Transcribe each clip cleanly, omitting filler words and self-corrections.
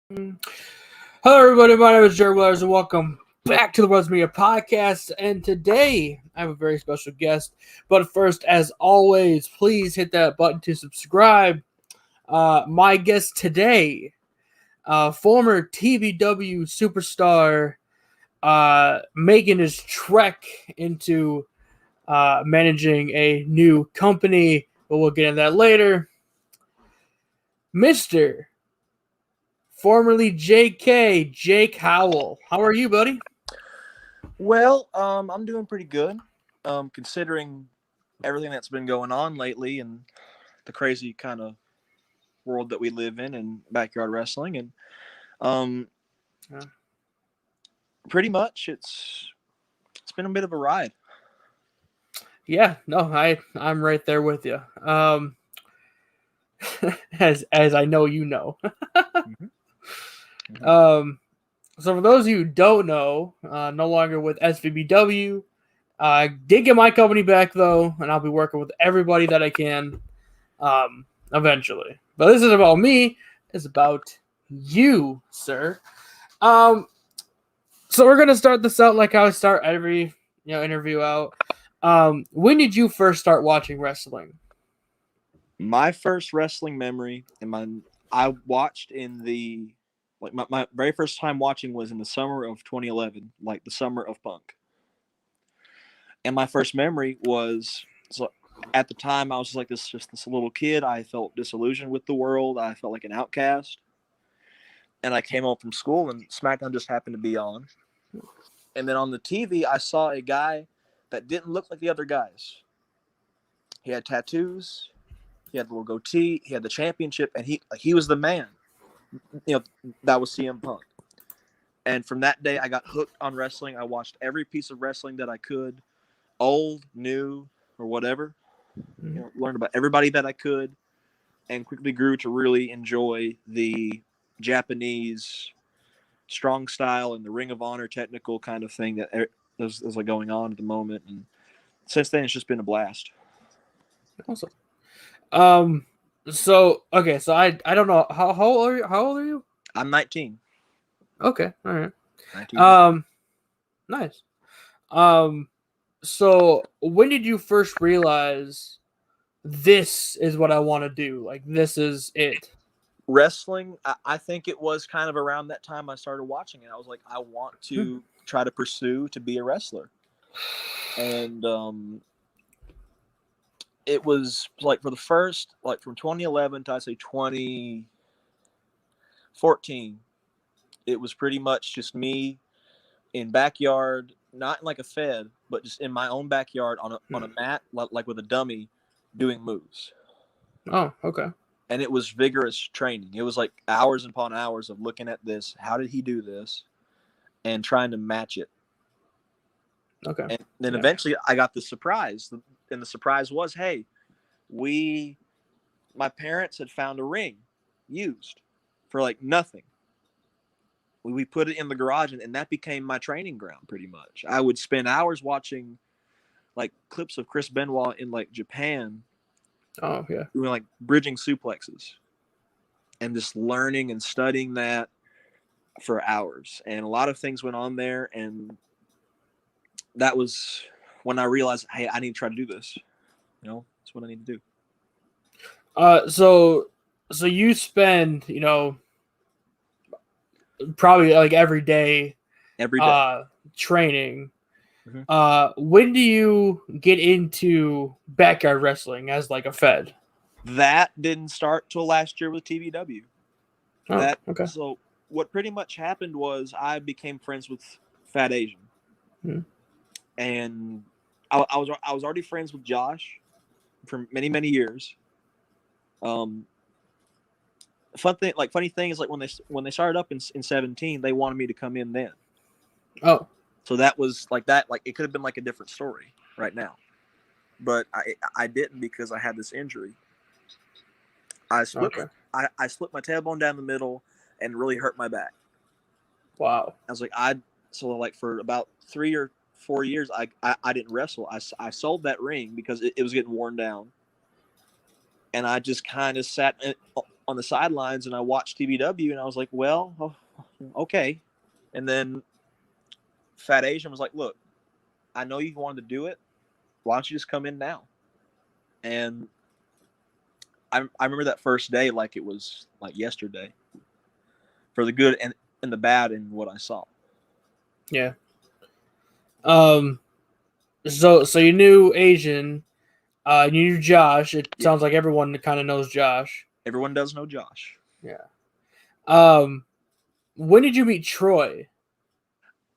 Hello, everybody. My name is Jared Wellers, and welcome back to the World's Media Podcast. And today, I have a very special guest. But first, as always, please hit that button to subscribe. My guest today, former TBW superstar, making his trek into managing a new company. But we'll get into that later. Mr. Formerly JK, Jake Howell. How are you, buddy? Well, I'm doing pretty good, considering everything that's been going on lately and the crazy kind of world that we live in backyard wrestling, and Yeah. pretty much it's been a bit of a ride. Yeah, no, I'm right there with you. As I know you know. Mm-hmm. So for those of you who don't know, no longer with SVBW. I did get my company back though, and I'll be working with everybody that I can, eventually. But this isn't about me; it's about you, sir. Um, so we're gonna start this out like how I start every interview out. When did you first start watching wrestling? My first wrestling memory, I watched in the my very first time watching was in the summer of 2011, like the summer of Punk. And my first memory was, so at the time I was just this little kid. I felt disillusioned with the world. I felt like an outcast. And I came home from school and SmackDown just happened to be on. And then on the TV I saw a guy that didn't look like the other guys. He had tattoos, he had the little goatee, he had the championship, and he was the man. That was CM Punk. And from that day I got hooked on wrestling. I watched every piece of wrestling that I could, old, new, or whatever. Learned about everybody that I could, and quickly grew to really enjoy the Japanese strong style and the Ring of Honor technical kind of thing that is like going on at the moment. And since then, it's just been a blast. Awesome. Um. So okay. So I don't know how old are you? How old are you? I'm 19. Okay. All right. 19. Nice. Um. So when did you first realize this is what I want to do? Like this is it. Wrestling, I think it was kind of around that time I started watching it. I was like, I want to try to pursue to be a wrestler. And it was like for the first, like from 2011 to I say 2014, it was pretty much just me in backyard, not in like a fed, but just in my own backyard on a mat, like with a dummy, doing moves. Oh, okay. And it was vigorous training. It was like hours upon hours of looking at this. How did he do this? And trying to match it. Okay. And then eventually I got the surprise. And the surprise was, hey, my parents had found a ring used for like nothing. We put it in the garage, and that became my training ground pretty much. I would spend hours watching like clips of Chris Benoit in like Japan. Oh, yeah. Doing like bridging suplexes and just learning and studying that for hours. And a lot of things went on there. And that was when I realized, hey, I need to try to do this. That's what I need to do. So you spend, probably like every day training. Mm-hmm. When do you get into backyard wrestling as like a fed? That didn't start till last year with TBW. Okay. So what pretty much happened was I became friends with Fat Asian. Mm-hmm. And I was already friends with Josh for many, many years. Funny thing is, like when they started up in 17, they wanted me to come in then. Oh, so that was like that. Like it could have been like a different story right now, but I didn't because I had this injury. I split my tailbone down the middle and really hurt my back. Wow. I was like so for about 3 or 4 years I didn't wrestle. I sold that ring because it was getting worn down. And I just kind of sat on the sidelines, and I watched TBW, and I was like, well, okay. And then Fat Asian was like, look, I know you wanted to do it. Why don't you just come in now? And I remember that first day like it was like yesterday, for the good and the bad in what I saw. Yeah. So you knew Asian, you knew Josh. It sounds like everyone kind of knows Josh. Everyone does know Josh. Yeah. When did you meet Troy?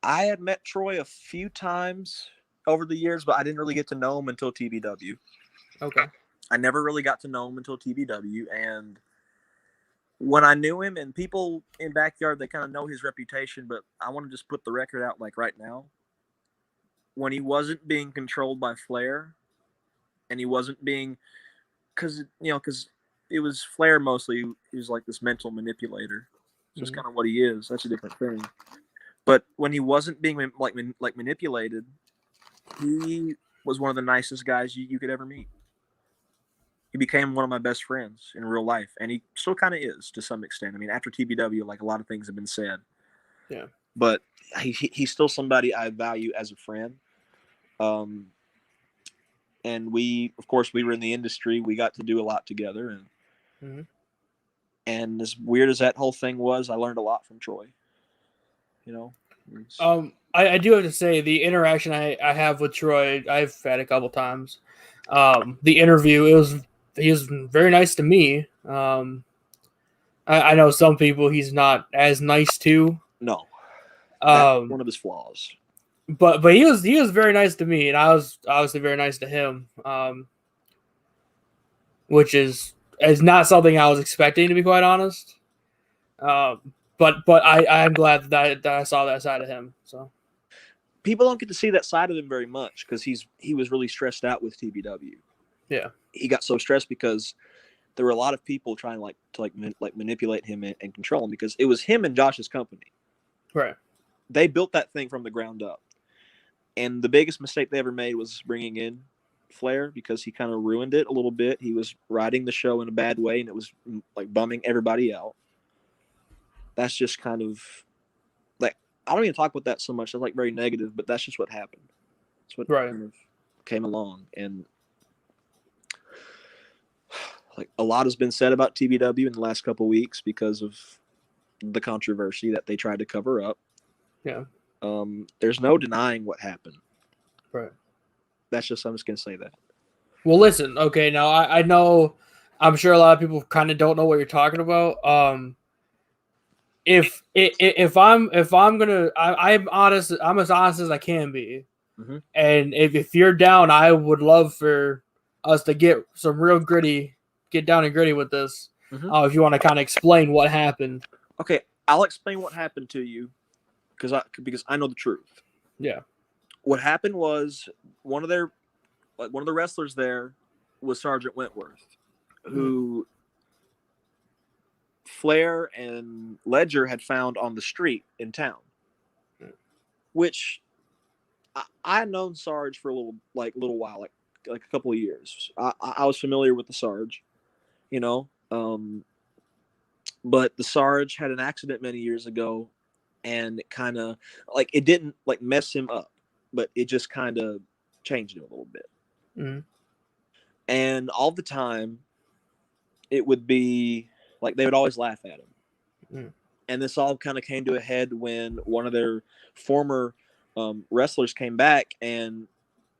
I had met Troy a few times over the years, but I didn't really get to know him until TBW. Okay. I never really got to know him until TBW, and when I knew him, and people in Backyard, they kind of know his reputation, but I want to just put the record out like right now. When he wasn't being controlled by Flair, and he wasn't being, because it was Flair mostly. He was like this mental manipulator. It's just kind of what he is. That's a different thing. But when he wasn't being like manipulated, he was one of the nicest guys you could ever meet. He became one of my best friends in real life, and he still kind of is to some extent. I mean, after TBW, like a lot of things have been said. Yeah. But he's still somebody I value as a friend. And we, of course, we were in the industry. We got to do a lot together, and as weird as that whole thing was, I learned a lot from Troy. I do have to say the interaction I have with Troy, I've had a couple times. The interview, he was very nice to me. I know some people he's not as nice to. No, that's one of his flaws. But he was very nice to me, and I was obviously very nice to him. Which is not something I was expecting, to be quite honest. But I'm glad that I saw that side of him. So people don't get to see that side of him very much because he was really stressed out with TBW. Yeah, he got so stressed because there were a lot of people trying to manipulate him and control him, because it was him and Josh's company. Right. They built that thing from the ground up, and the biggest mistake they ever made was bringing in Flair, because he kind of ruined it a little bit. He was riding the show in a bad way, and it was like bumming everybody out. That's just kind of like, I don't even talk about that so much. That's like very negative, but that's just what happened. That's what kind of came along. And like a lot has been said about TBW in the last couple of weeks because of the controversy that they tried to cover up. Yeah. There's no denying what happened. Right. I'm just going to say that. Well, listen. Okay, now I know. I'm sure a lot of people kind of don't know what you're talking about. If I'm gonna, I'm honest. I'm as honest as I can be. Mm-hmm. And if you're down, I would love for us to get some real gritty, get down and gritty with this. Mm-hmm. If you want to kind of explain what happened. Okay, I'll explain what happened to you because I know the truth. Yeah. What happened was one of the wrestlers there was Sergeant Wentworth, who Flair and Ledger had found on the street in town, which I had known Sarge for a little while, like a couple of years. I was familiar with the Sarge, but the Sarge had an accident many years ago, and it kind of it didn't mess him up, but it just kind of changed him a little bit. Mm-hmm. And all the time, it would be they would always laugh at him. Mm. And this all kind of came to a head when one of their former wrestlers came back, and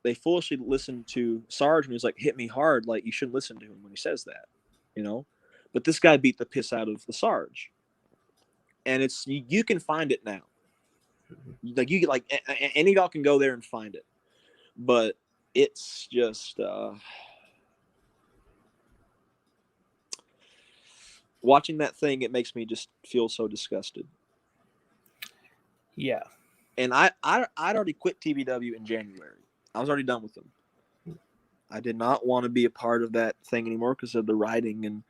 they foolishly listened to Sarge when he was like, "Hit me hard." Like, you shouldn't listen to him when he says that, But this guy beat the piss out of the Sarge. And you can find it now. Any of y'all can go there and find it. But it's just watching that thing, it makes me just feel so disgusted. Yeah. And I'd already quit TBW in January. I was already done with them. I did not want to be a part of that thing anymore because of the writing. And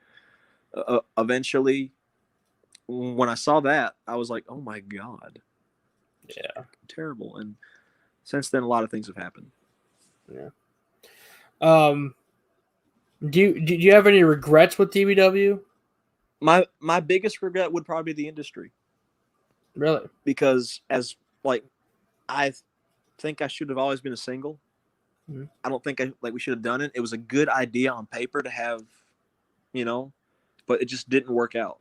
eventually, when I saw that, I was like, oh my God. Yeah. Terrible. And since then, a lot of things have happened. Yeah. Do you have any regrets with TBW? My biggest regret would probably be the industry. Really? Because as like I think I should have always been a single. Mm-hmm. I don't think we should have done it. It was a good idea on paper to have, but it just didn't work out.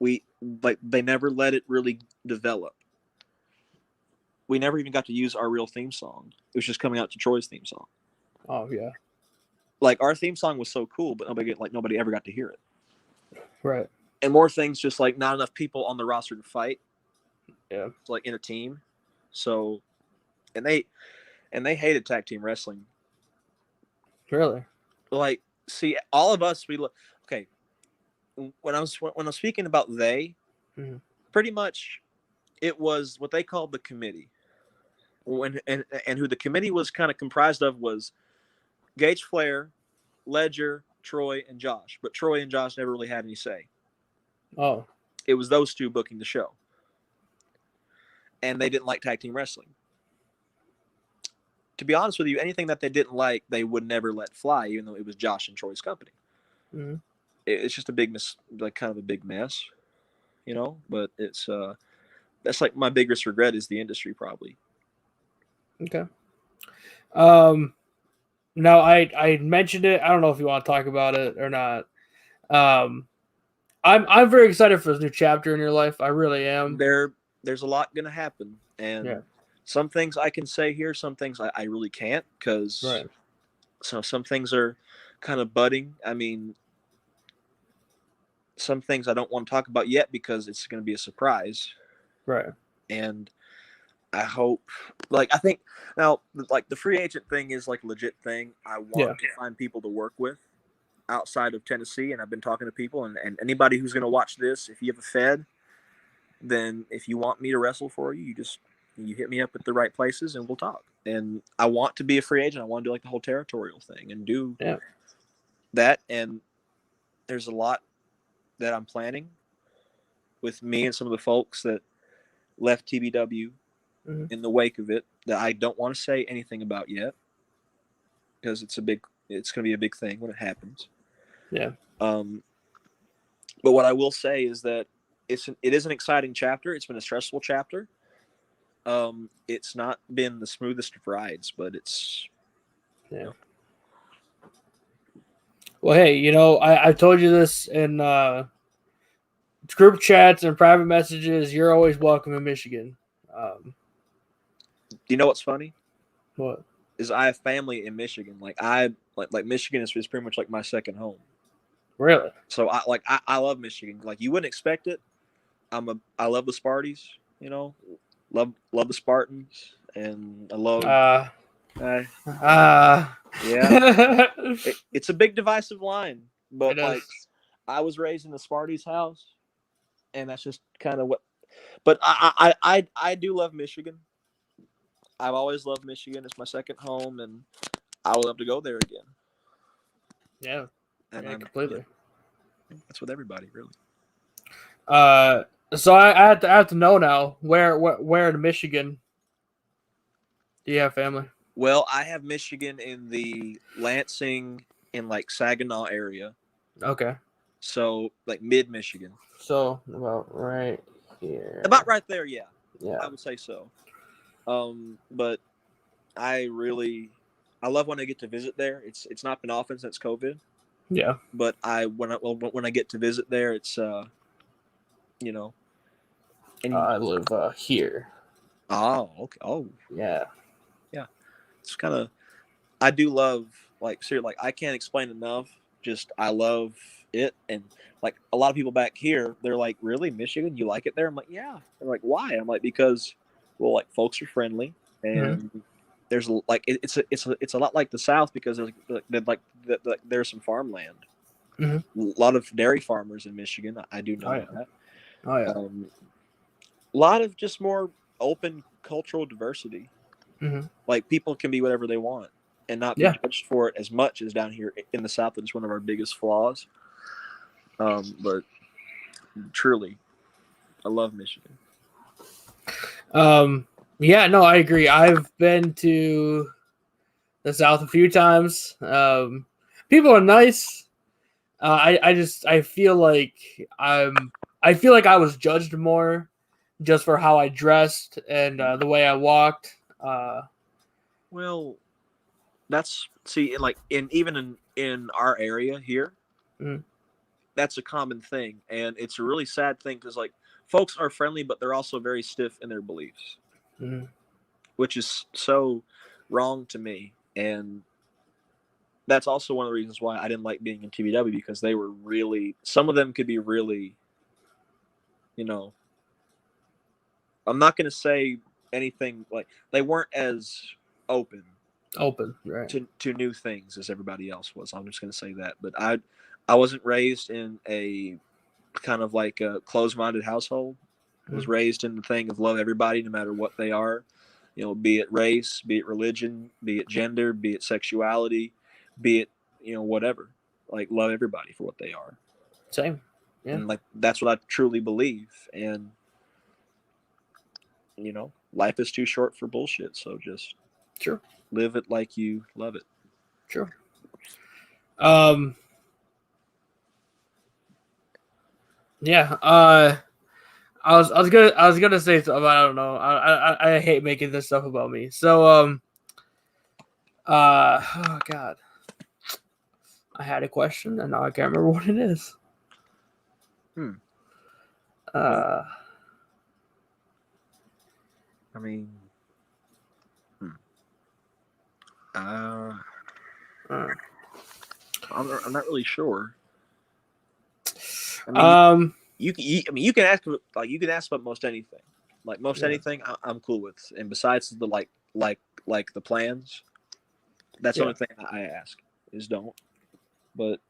They never let it really develop. We never even got to use our real theme song. It was just coming out to Troy's theme song. Oh yeah. Like our theme song was so cool, but nobody ever got to hear it. Right. And more things, just like not enough people on the roster to fight. Yeah. Like in a team. So, and they hated tag team wrestling. Really? Like, see, all of us, we look okay. When I'm speaking about Mm-hmm. pretty much, it was what they called the committee. And who the committee was kind of comprised of was Gage Flair, Ledger, Troy, and Josh. But Troy and Josh never really had any say. Oh. It was those two booking the show. And they didn't like tag team wrestling. To be honest with you, anything that they didn't like, they would never let fly, even though it was Josh and Troy's company. Mm-hmm. It's just a big kind of a big mess, But it's that's like my biggest regret is the industry, probably. Okay. No, I mentioned it. I don't know if you want to talk about it or not. I'm very excited for this new chapter in your life. I really am. There's a lot gonna happen, and some things I can say here, some things I really can't, because so some things are kind of budding. I mean, some things I don't want to talk about yet because it's going to be a surprise. Right. And I hope, I think now, the free agent thing is like a legit thing. I want to find people to work with outside of Tennessee, and I've been talking to people, and anybody who's going to watch this, if you have a Fed, then if you want me to wrestle for you, you hit me up at the right places and we'll talk. And I want to be a free agent. I want to do like the whole territorial thing and do that. And there's a lot that I'm planning with me and some of the folks that left TBW in the wake of it that I don't want to say anything about yet, because it's going to be a big thing when it happens. Yeah. But what I will say is that it is an exciting chapter. It's been a stressful chapter. It's not been the smoothest of rides, but it's Well, hey, I told you this in group chats and private messages. You're always welcome in Michigan. Do you know what's funny? What? Is I have family in Michigan. Like Michigan is pretty much like my second home. Really? So I love Michigan. Like you wouldn't expect it. I love the Sparties. Love the Spartans, and I love. It's a big divisive line, but I was raised in the Sparties house, and that's just kind of what. But I do love Michigan. I've always loved Michigan. It's my second home, and I would love to go there again. Yeah, and completely. That's with everybody, really. So I have to know now where in Michigan do you have family? Well, I have Michigan in the Lansing and Saginaw area. Okay. So mid Michigan. So about right here. About right there, yeah. Yeah. I would say so. But I love when I get to visit there. It's not been often since COVID. Yeah. But when I get to visit there, it's And I live here. Oh, okay. Oh, yeah. Yeah. It's kind of. I do love seriously. I can't explain enough. Just I love it, and a lot of people back here, they're like, "Really, Michigan? You like it there?" I'm like, "Yeah." They're like, "Why?" I'm like, "Because, well, folks are friendly, and there's it's a lot like the South because there's some farmland. A lot of dairy farmers in Michigan. I do know that. Oh yeah. A lot of just more open cultural diversity. People can be whatever they want and not be judged for it as much as down here in the South. It's one of our biggest flaws. But truly, I love Michigan. Yeah, no, I agree. I've been to the South a few times. People are nice. I feel like I feel like I was judged more just for how I dressed and the way I walked. Well, that's see, like even in our area here, Mm, that's a common thing, and it's a really sad thing because like folks are friendly, but they're also very stiff in their beliefs, mm, which is so wrong to me. And that's also one of the reasons why I didn't like being in TBW because they were really some of them could be really, you know, I'm not going to say anything like they weren't as open open, right? to new things as everybody else was. I'm just going to say that. But I wasn't raised in a kind of like a closed-minded household. I was Mm, raised in the thing of love everybody no matter what they are, be it race, be it religion, be it gender, be it sexuality, be it, whatever. Like love everybody for what they are. same, yeah, And like that's what I truly believe. And life is too short for bullshit, so just sure, live it like you love it. sure. Um, yeah. I was gonna say something. I don't know. I hate making this stuff about me. So oh god, I had a question and now I can't remember what it is. Hmm. Well, Uh, I mean, hmm. uh, uh I'm not really sure. I mean, um, you can ask about most anything. Like most yeah, anything, I'm cool with. And besides the like the plans, that's the yeah, only thing I ask is don't. But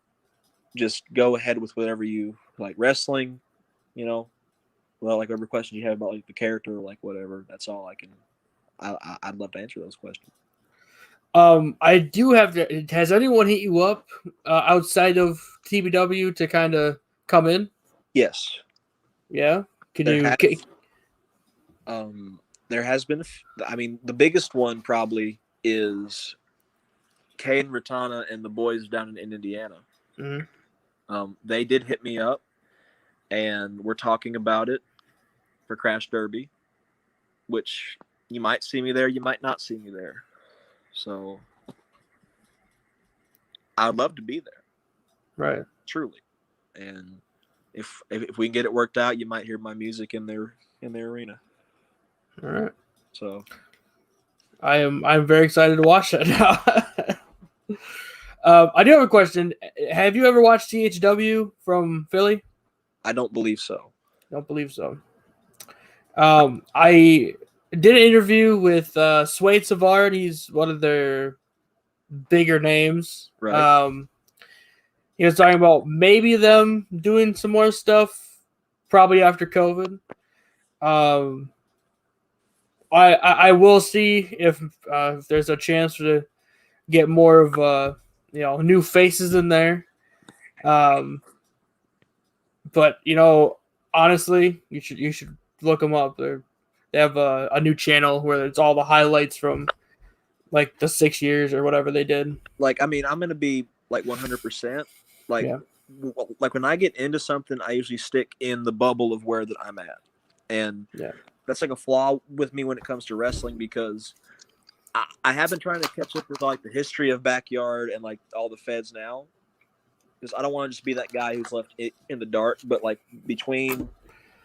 just go ahead with whatever you like. Wrestling, well, like whatever question you have about like the character, or like whatever. That's all I can. I'd love to answer those questions. I do have to. Has anyone hit you up outside of TBW to kind of come in? Yes, Yeah, can there you? has there has been. I mean, the biggest one probably is Kay and Ratana and the boys down in Indiana. Mhm. They did hit me up, and we're talking about it for Crash Derby, which you might see me there, you might not see me there. So I'd love to be there, Right. truly. And if we can get it worked out, you might hear my music in their arena. All right. So I'm very excited to watch that now. I do have a question. Have you ever watched THW from Philly? I don't believe so. Don't believe so. I did an interview with Swade Savard. He's one of their bigger names. Right? He was talking about maybe them doing some more stuff, probably after COVID. Um, I will see if there's a chance to get more of new faces in there. Um, but honestly, you should look them up. They have a new channel where it's all the highlights from like the 6 years or whatever they did. Like I mean, I'm gonna be like 100%. Like Yeah, like when I get into something, I usually stick in the bubble of where that I'm at, and yeah, that's like a flaw with me when it comes to wrestling because I have been trying to catch up with like the history of backyard and like all the feds now because I don't want to just be that guy who's left in the dark. But like between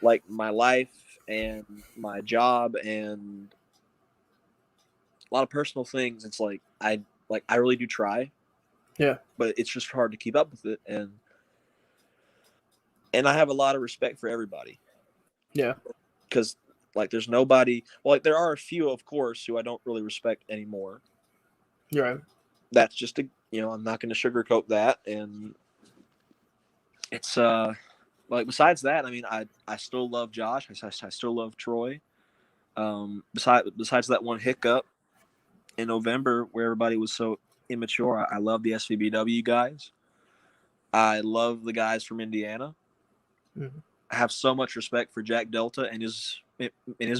like my life and my job and a lot of personal things, it's like I really do try, yeah, but it's just hard to keep up with it. And I have a lot of respect for everybody yeah. because like there's nobody. Well, like there are a few, of course, who I don't really respect anymore. You're right. That's just I'm not going to sugarcoat that, and it's like besides that, I mean, I still love Josh. I still love Troy. Besides that one hiccup in November where everybody was so immature, I love the SVBW guys. I love the guys from Indiana. Mhm. I have so much respect for Jack Delta and his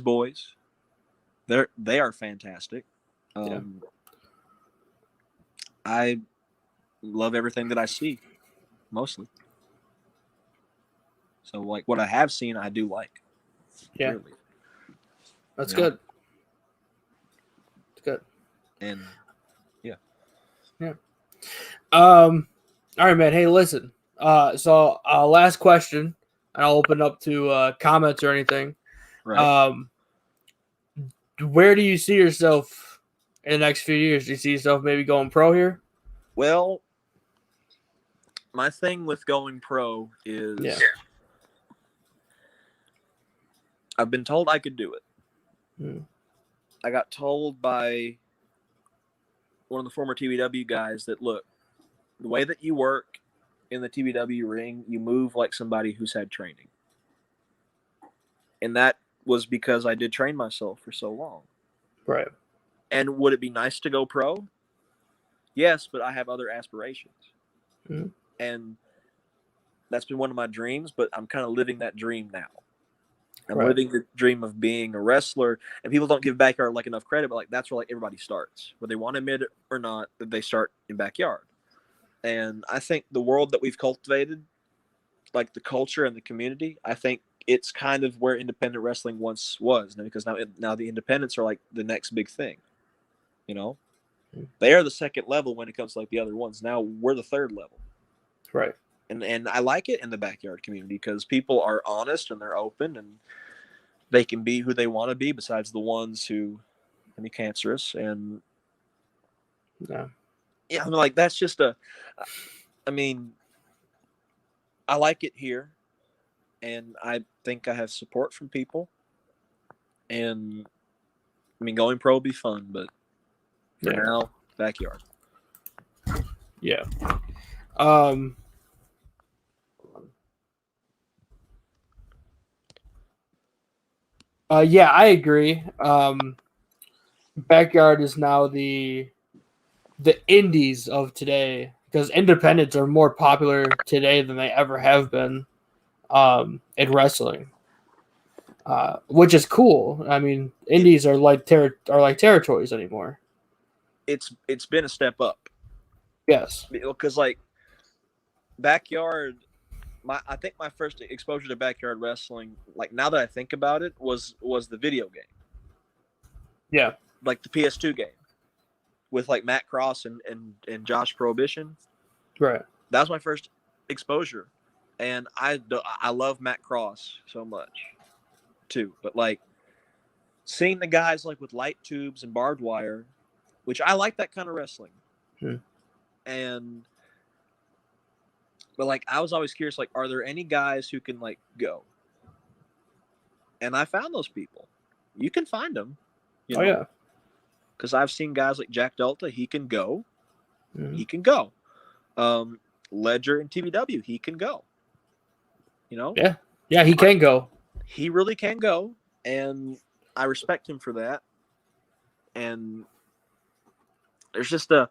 boys. They are fantastic. Yeah, I love everything that I see. mostly. So like what I have seen, I do like. Yeah, really. that's You know? good. It's good. And Yeah. All right, man. Hey, listen. So last question, and I'll open up to comments or anything. right. Where do you see yourself in the next few years? Do you see yourself maybe going pro here? Well, my thing with going pro is Yeah. I've been told I could do it. Hmm. I got told by one of the former TBW guys that, look, the way that you work in the TBW ring, you move like somebody who's had training. And that was because I did train myself for so long. Right. And would it be nice to go pro? Yes, but I have other aspirations. Hmm. And that's been one of my dreams, but I'm kind of living that dream now. I'm Right. living the dream of being a wrestler, and people don't give backyard like enough credit, but like that's where like everybody starts, whether they want to admit it or not. That they start in backyard, and I think the world that we've cultivated, like the culture and the community, I think it's kind of where independent wrestling once was, because now the independents are like the next big thing. You know, they are the second level when it comes to like the other ones. Now we're the third level. Right. And I like it in the backyard community because people are honest and they're open and they can be who they want to be, besides the ones who can be cancerous. And Yeah. I'm like, that's just I mean, I like it here, and I think I have support from people. And I mean, going pro will be fun, but for now, backyard. Yeah. Yeah, I agree. Backyard is now the indies of today because independents are more popular today than they ever have been in wrestling, which is cool. I mean, indies are like territories anymore. It's been a step up. Yes. Because like backyard, I think my first exposure to backyard wrestling, like now that I think about it, was the video game. Yeah. Like the PS2 game with like Matt Cross and Josh Prohibition. Right. That was my first exposure, and I love Matt Cross so much too. But like seeing the guys like with light tubes and barbed wire, which I like that kind of wrestling, and but like I was always curious, like, are there any guys who can like go? And I found those people. You can find them. You know? Yeah. Because I've seen guys like Jack Delta. He can go. Mm-hmm. He can go. Ledger and TBW. He can go. You know? Yeah. Yeah, he can go. He really can go, and I respect him for that. And there's just a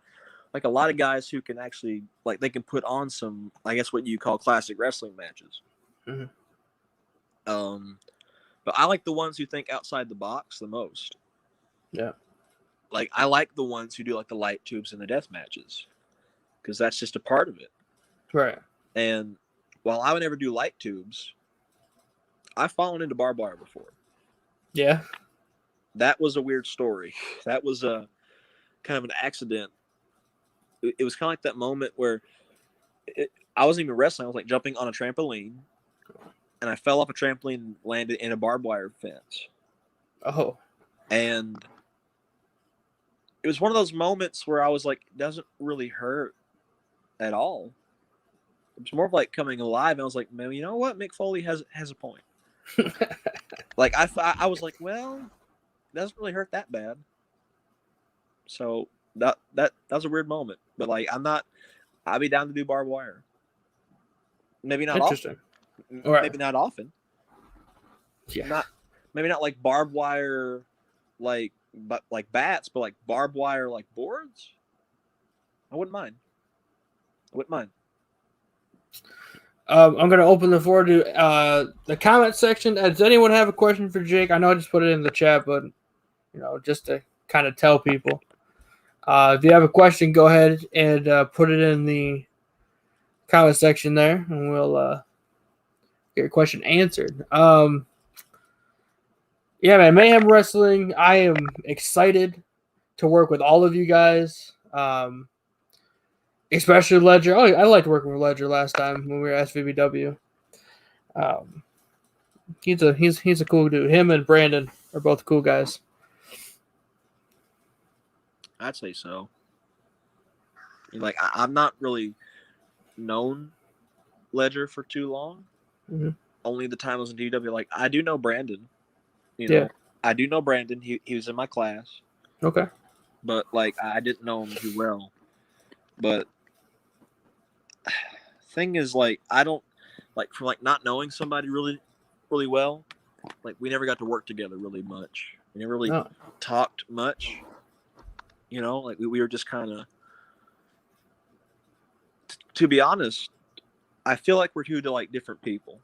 lot of guys who can actually like they can put on some, I guess what you call classic wrestling matches. Mm-hmm. But I like the ones who think outside the box the most. Yeah. Like I like the ones who do like the light tubes and the death matches, because that's just a part of it. Right. And while I would never do light tubes, I've fallen into barbed wire before. Yeah. That was a weird story. That was a kind of an accident. It was kind of like that moment where I wasn't even wrestling. I was like jumping on a trampoline, and I fell off a trampoline and landed in a barbed wire fence. Oh. And it was one of those moments where I was like, it doesn't really hurt at all. It's more of like coming alive. And I was like, man, you know what? Mick Foley has a point. Like I was like, well, it doesn't really hurt that bad. So that was a weird moment. But like I'd be down to do barbed wire. Maybe not Interesting. often. Right. Maybe not often. Yeah. Maybe not like barbed wire like bats, but like barbed wire like boards. I wouldn't mind. I'm going to open the floor to the comment section. Does anyone have a question for Jake? I know I just put it in the chat, but just to kind of tell people. If you have a question, go ahead and put it in the comment section there, and we'll get your question answered. Yeah, man, Mayhem Wrestling. I am excited to work with all of you guys. Especially Ledger. Oh, I liked working with Ledger last time when we were at SVBW. He's a cool dude. Him and Brandon are both cool guys. I'd say so. Like I've not really known Ledger for too long. Mm-hmm. Only the time I was in DW. Like I do know Brandon. You know, I do know Brandon. He was in my class. Okay. But like I didn't know him too well. But thing is, like I don't like from like not knowing somebody really well. Like we never got to work together really much. We never really talked much. You know, like we were just kind of. To be honest, I feel like we're two like different people.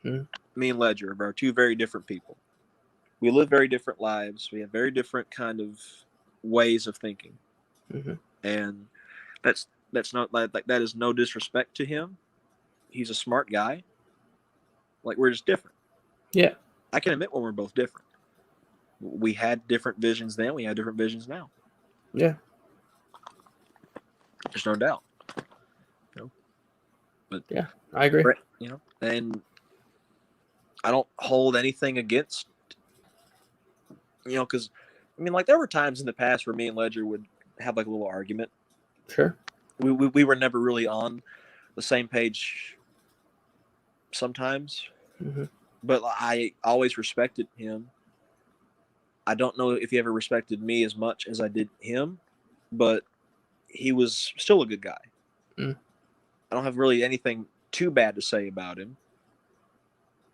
Mm-hmm. Me and Ledger are two very different people. We live very different lives. We have very different kind of ways of thinking, and that's not like that is no disrespect to him. He's a smart guy. Like we're just different. Yeah, I can admit when we're both different. We had different visions then. We have different visions now. Yeah, there's no doubt. You know? But yeah, I agree. You know, and I don't hold anything against. You know, because I mean, like there were times in the past where me and Ledger would have like a little argument. Sure. We were never really on the same page. Sometimes, but I always respected him. I don't know if he ever respected me as much as I did him, but he was still a good guy. I don't have really anything too bad to say about him.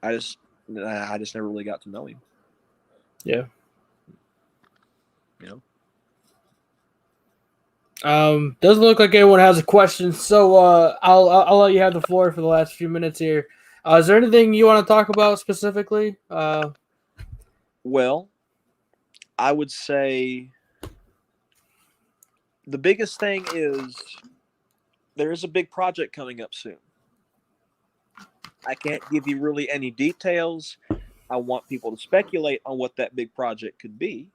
I just never really got to know him. Yeah. You know. Doesn't look like anyone has a question, so I'll let you have the floor for the last few minutes here. Is there anything you want to talk about specifically? Well, I would say the biggest thing is there is a big project coming up soon. I can't give you really any details. I want people to speculate on what that big project could be.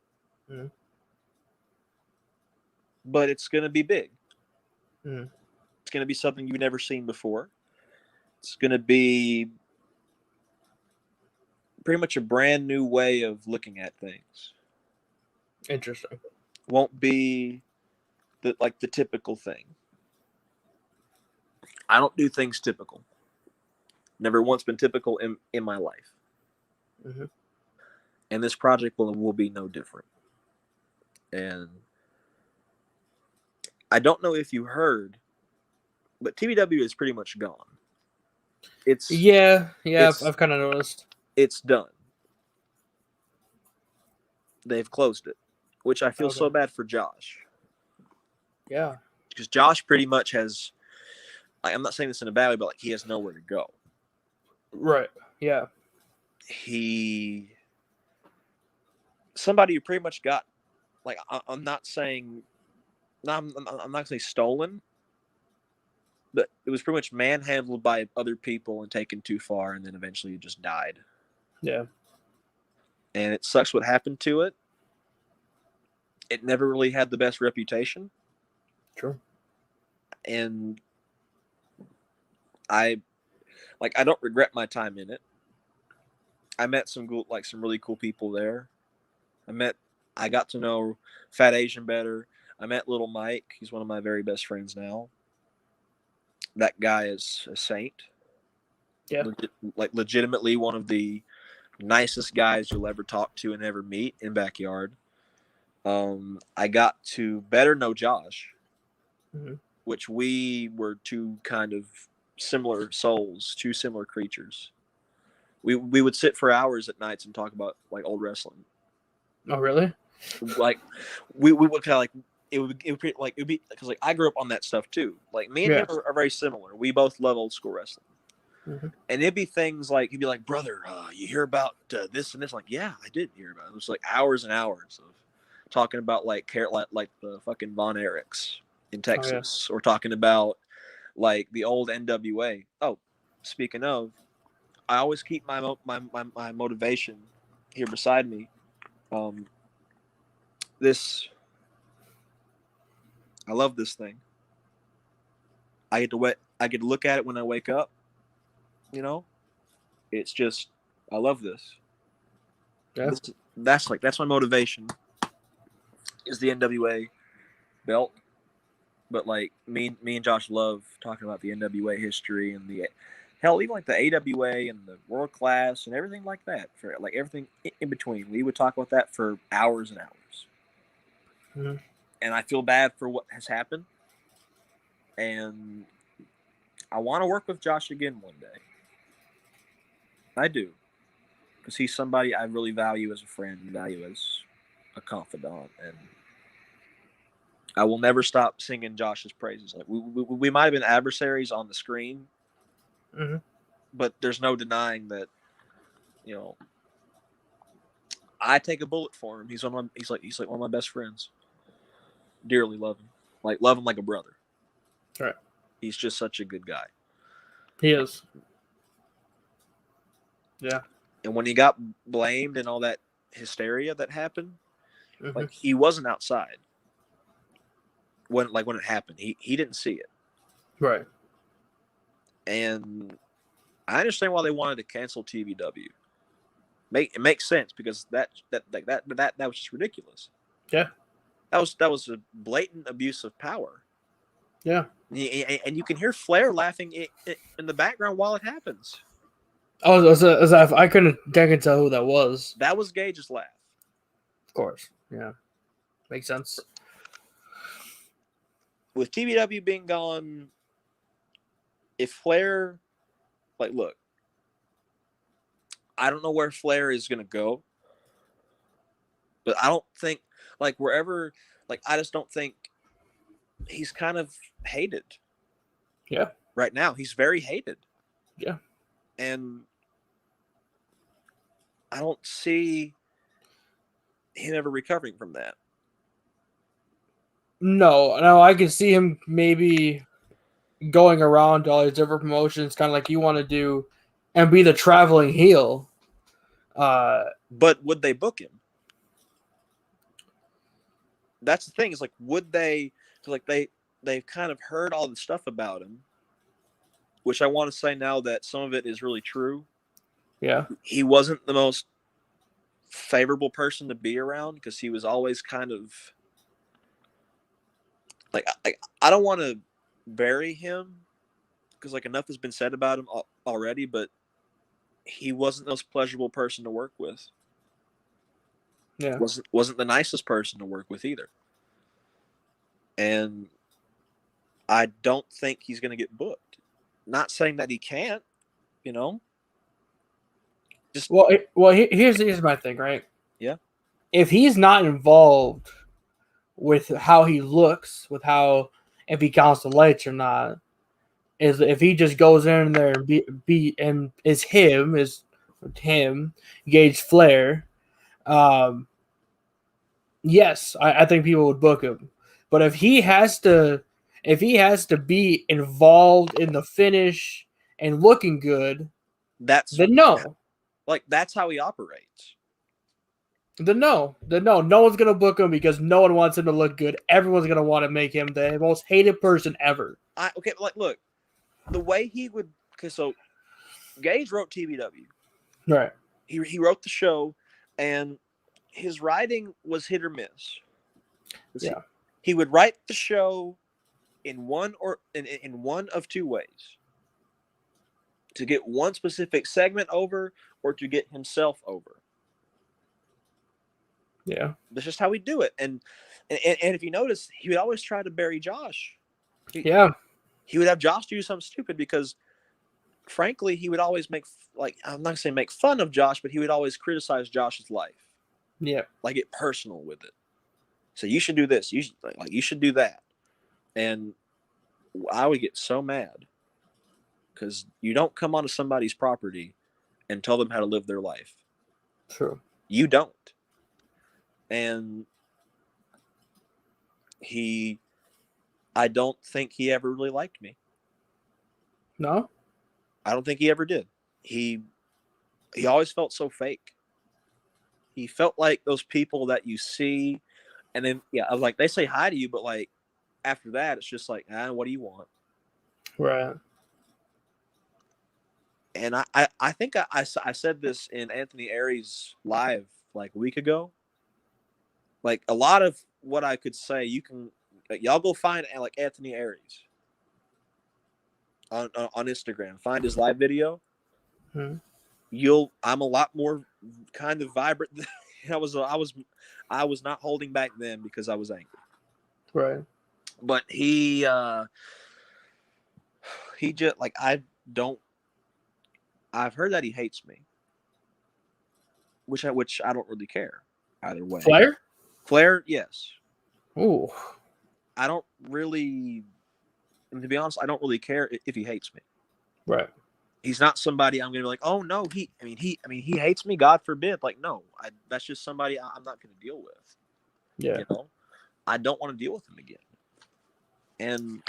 But it's going to be big. It's going to be something you've never seen before. It's going to be pretty much a brand new way of looking at things. Interesting. Won't be the typical thing. I don't do things typical. Never once been typical in my life. And this project will be no different. And I don't know if you heard, but TBW is pretty much gone. I've kind of noticed. It's done. They've closed it, which I feel so bad for Josh. Yeah. Because Josh pretty much has, I'm not saying this in a bad way, but like he has nowhere to go. Right. Yeah. Somebody who pretty much got, like, I'm not saying, I'm not going to say stolen, but it was pretty much manhandled by other people and taken too far, and then eventually it just died. Yeah. And it sucks what happened to it. It never really had the best reputation. True. And I don't regret my time in it. I met some really cool people there. I got to know Fat Asian better. I met Little Mike. He's one of my very best friends now. That guy is a saint. Yeah. Legitimately one of the nicest guys you'll ever talk to and ever meet in Backyard. I got to better know Josh, which we were two kind of similar souls, two similar creatures. We would sit for hours at nights and talk about like old wrestling. Oh, really? Like we would kind of like it would be because like I grew up on that stuff too. Like me and him are very similar. We both love old school wrestling. And it'd be things like he'd be like, brother, you hear about this and this? Like, yeah, I did hear about it. It was like hours and hours of talking about like the fucking Von Erichs in Texas, or talking about like the old NWA. Oh, speaking of, I always keep my motivation here beside me. This I love this thing. I get to look at it when I wake up. You know, it's just I love this. Yeah. That's my motivation. Is the NWA belt, but like me and Josh love talking about the NWA history and the hell, even like the AWA and the world class and everything like that. For like everything in between, we would talk about that for hours and hours. Mm-hmm. And I feel bad for what has happened, and I want to work with Josh again one day. I do, because he's somebody I really value as a friend and value as a confidant, and I will never stop singing Josh's praises. Like we might have been adversaries on the screen, Mm-hmm. but there's no denying that, you know, I take a bullet for him. He's like one of my best friends. Dearly love him, love him like a brother. Right. He's just such a good guy. He is. Yeah. And when he got blamed and all that hysteria that happened, Mm-hmm. like he wasn't outside when it happened. He didn't see it. Right. And I understand why they wanted to cancel TVW. It makes sense because that was just ridiculous. Yeah. That was a blatant abuse of power. Yeah. And you can hear Flair laughing in the background while it happens. Oh, I couldn't tell who that was. That was Gage's laugh. Of course. Yeah. Makes sense. With TVW being gone, if Flair, look, I don't know where Flair is going to go, but I don't think, wherever, I just don't think he's kind of hated. Yeah. Right now, he's very hated. Yeah. And I don't see him ever recovering from that. No, I can see him maybe going around to all these different promotions, kind of like you want to do, and be the traveling heel. But would they book him? That's the thing. Is would they? They've kind of heard all the stuff about him, which I want to say now that some of it is really true. Yeah, he wasn't the most favorable person to be around because he was always kind of I don't want to bury him because enough has been said about him already, but he wasn't the most pleasurable person to work with. Yeah, wasn't the nicest person to work with either, and I don't think he's going to get booked. Not saying that he can't, you know. Just here's my thing, right? Yeah. If he's not involved with how he looks, with how if he counts the lights or not, is if he just goes in there and be and is him, Gage Flair. Yes, I think people would book him. But if he has to be involved in the finish and looking good, then no. That's how he operates. Then no. No one's gonna book him because no one wants him to look good. Everyone's gonna want to make him the most hated person ever. Look, the way he would. Okay, so Gage wrote TVW. Right. He wrote the show, and his writing was hit or miss. Yeah. He would write the show in one of two ways: to get one specific segment over, or to get himself over. Yeah. That's just how we do it. And if you notice, he would always try to bury Josh. He would have Josh do something stupid because, frankly, he would always I'm not going to say make fun of Josh, but he would always criticize Josh's life. Yeah. Get personal with it. So you should do this. You should do that. And I would get so mad because you don't come onto somebody's property and tell them how to live their life. True. You don't. And I don't think he ever really liked me. No. I don't think he ever did. He always felt so fake. He felt like those people that you see, and then I was like, they say hi to you, but like after that, it's just like, what do you want? Right. And I think I said this in Anthony Aries live like a week ago. Like a lot of what I could say, you can y'all go find like Anthony Aries on Instagram. Find his live video. Hmm. I'm a lot more kind of vibrant. I was not holding back then because I was angry. Right. But he just like I've heard that he hates me, which I don't really care either way. Flair, yes. Ooh. I don't really, and to be honest, I don't really care if he hates me. Right. He's not somebody I'm gonna be like, oh no, he hates me. God forbid. Like, no, that's just somebody I'm not gonna deal with. Yeah. You know, I don't want to deal with him again. And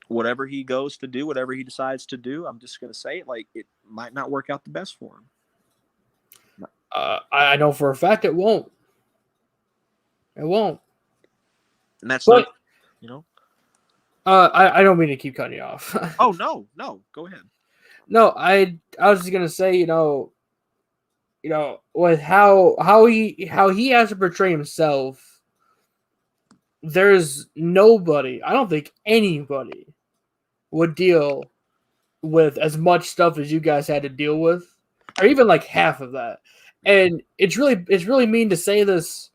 whatever he goes to do, whatever he decides to do, I'm just gonna say it. Like, it might not work out the best for him. I know for a fact it won't. It won't. And that's but, not, you know. I don't mean to keep cutting you off. Oh no, go ahead. No, I was just gonna say, with how he has to portray himself, there's nobody. I don't think anybody would deal with as much stuff as you guys had to deal with, or even like half of that. And it's really mean to say this,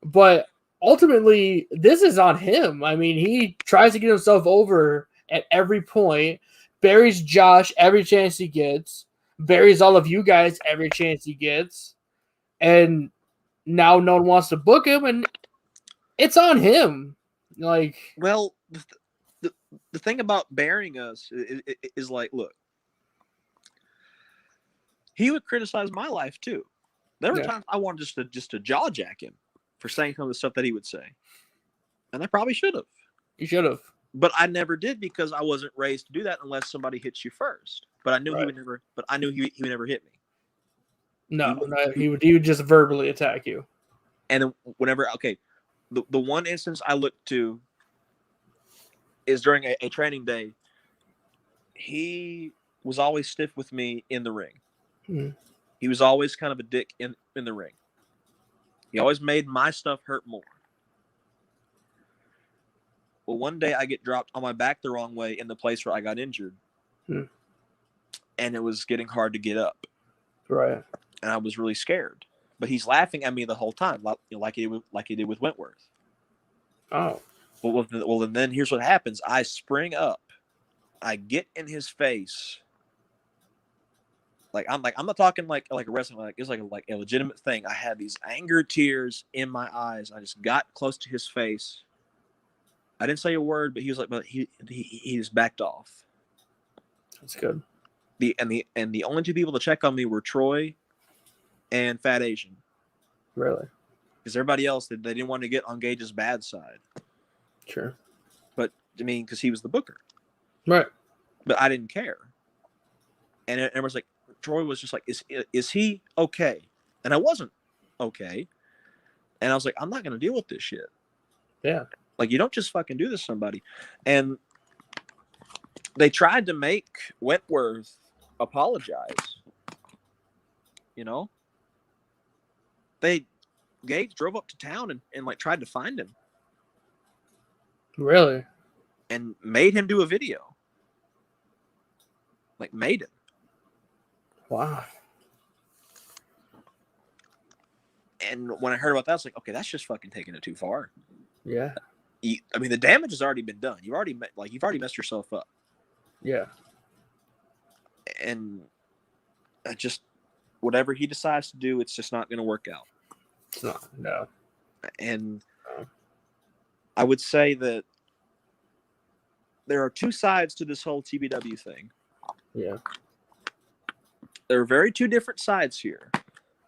but ultimately this is on him. I mean, he tries to get himself over at every point, buries Josh every chance he gets, buries all of you guys every chance he gets, and now no one wants to book him, and it's on him. Like, well, the thing about burying us is like, look, he would criticize my life too. There were times I wanted just to jaw jack him for saying some of the stuff that he would say, and I probably should have. You should have, but I never did because I wasn't raised to do that unless somebody hits you first. But I knew he would never. But I knew he would never hit me. No, he would just verbally attack you. And then whenever, the one instance I looked to is during a training day. He was always stiff with me in the ring. Hmm. He was always kind of a dick in the ring. He always made my stuff hurt more. Well, one day I get dropped on my back the wrong way in the place where I got injured. And it was getting hard to get up. Right. And I was really scared. But he's laughing at me the whole time, like he did with Wentworth. Oh. Well, and then here's what happens. I spring up. I get in his face. I'm not talking like a wrestling, like it's like a legitimate thing. I had these anger tears in my eyes. I just got close to his face. I didn't say a word, but he was like, but he just backed off. That's good. The only two people to check on me were Troy and Fat Asian. Really? Because everybody else, they didn't want to get on Gage's bad side. Sure. But I mean, because he was the booker. Right. But I didn't care. And everyone's like, Troy was just like, is he okay? And I wasn't okay. And I was like, I'm not going to deal with this shit. Yeah. Like, you don't just fucking do this to somebody. And they tried to make Wentworth apologize. You know? Gage drove up to town and like tried to find him. Really? And made him do a video. Like, made it. Wow. And when I heard about that, I was like, okay, that's just fucking taking it too far. Yeah. I mean, the damage has already been done. You've already messed yourself up. Yeah. And whatever he decides to do, it's just not going to work out. It's not. No. And I would say that there are two sides to this whole TBW thing. Yeah. There are very two different sides here.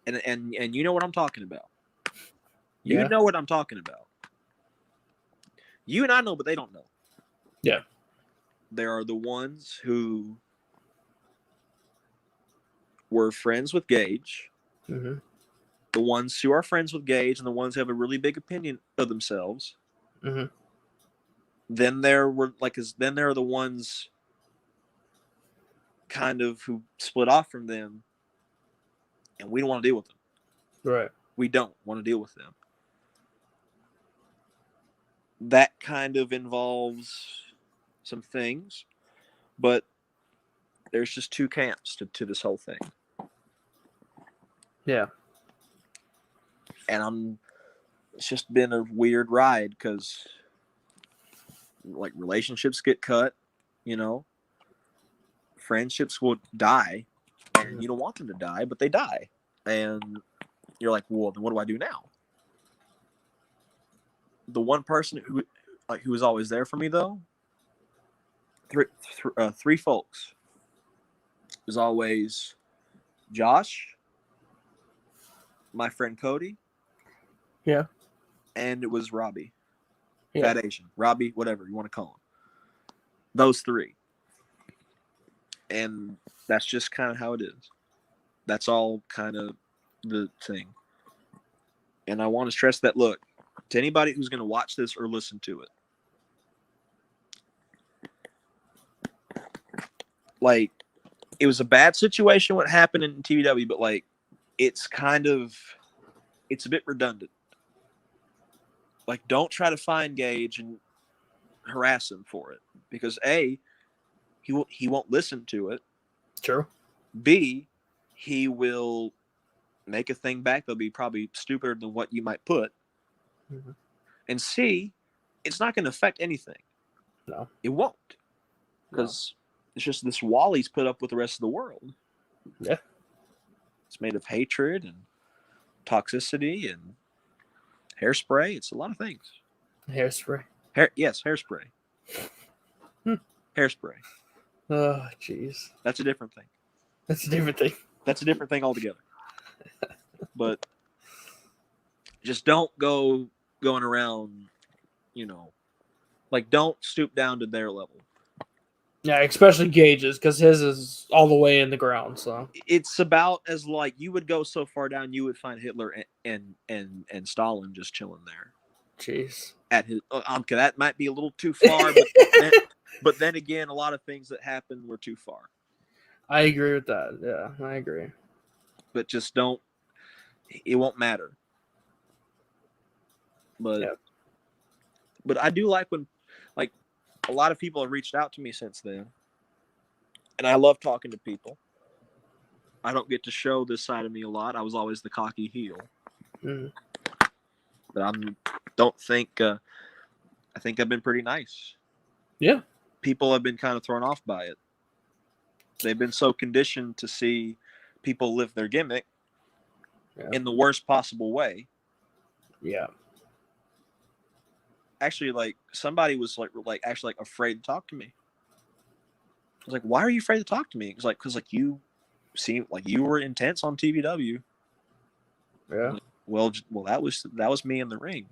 And you know what I'm talking about. You know what I'm talking about. You and I know, but they don't know. Yeah. there are the ones who were friends with Gage, Mm-hmm. the ones who are friends with Gage, and the ones who have a really big opinion of themselves. Mm-hmm. Then there are the ones kind of who split off from them, and we don't want to deal with them. Right. We don't want to deal with them. That kind of involves some things, but there's just two camps to this whole thing. Yeah. And it's just been a weird ride because like relationships get cut, you know, friendships will die, and you don't want them to die, but they die, and you're like, well, then what do I do now? The one person who was always there for me though, three folks, was always Josh, my friend Cody, Yeah. and it was Robbie, Yeah. Fat Asian, Robbie, whatever you want to call him. Those three. And that's just kind of how it is. That's all kind of the thing. And I want to stress that, look, to anybody who's going to watch this or listen to it, like, it was a bad situation what happened in TVW, but like, it's a bit redundant. Like, don't try to find Gage and harass him for it, because A, he won't listen to it. True. B, he will make a thing back that'll be probably stupider than what you might put. Mm-hmm. And C, it's not going to affect anything. No. It won't. Because it's just this wall he's put up with the rest of the world. Yeah. It's made of hatred and toxicity and hairspray. It's a lot of things. Hairspray. Yes, hairspray. Hairspray. Oh, jeez. That's a different thing. That's a different thing. That's a different thing altogether. But just don't go going around, you know, like, don't stoop down to their level. Yeah, especially Gage's, because his is all the way in the ground. So it's about as like you would go so far down, you would find Hitler and Stalin just chilling there. Jeez. At his, okay, that might be a little too far, but then again, a lot of things that happened were too far. I agree with that. Yeah, I agree. But just don't. It won't matter. But yeah. But I do like when, like, a lot of people have reached out to me since then, and I love talking to people. I don't get to show this side of me a lot. I was always the cocky heel. Mm-hmm. But I think I've been pretty nice. Yeah. People have been kind of thrown off by it. They've been so conditioned to see people live their gimmick in the worst possible way. Yeah. Actually, like, somebody was actually afraid to talk to me. I was like, why are you afraid to talk to me? It's like, because like you seemed like you were intense on TVW. Yeah. Like, well, that was me in the ring.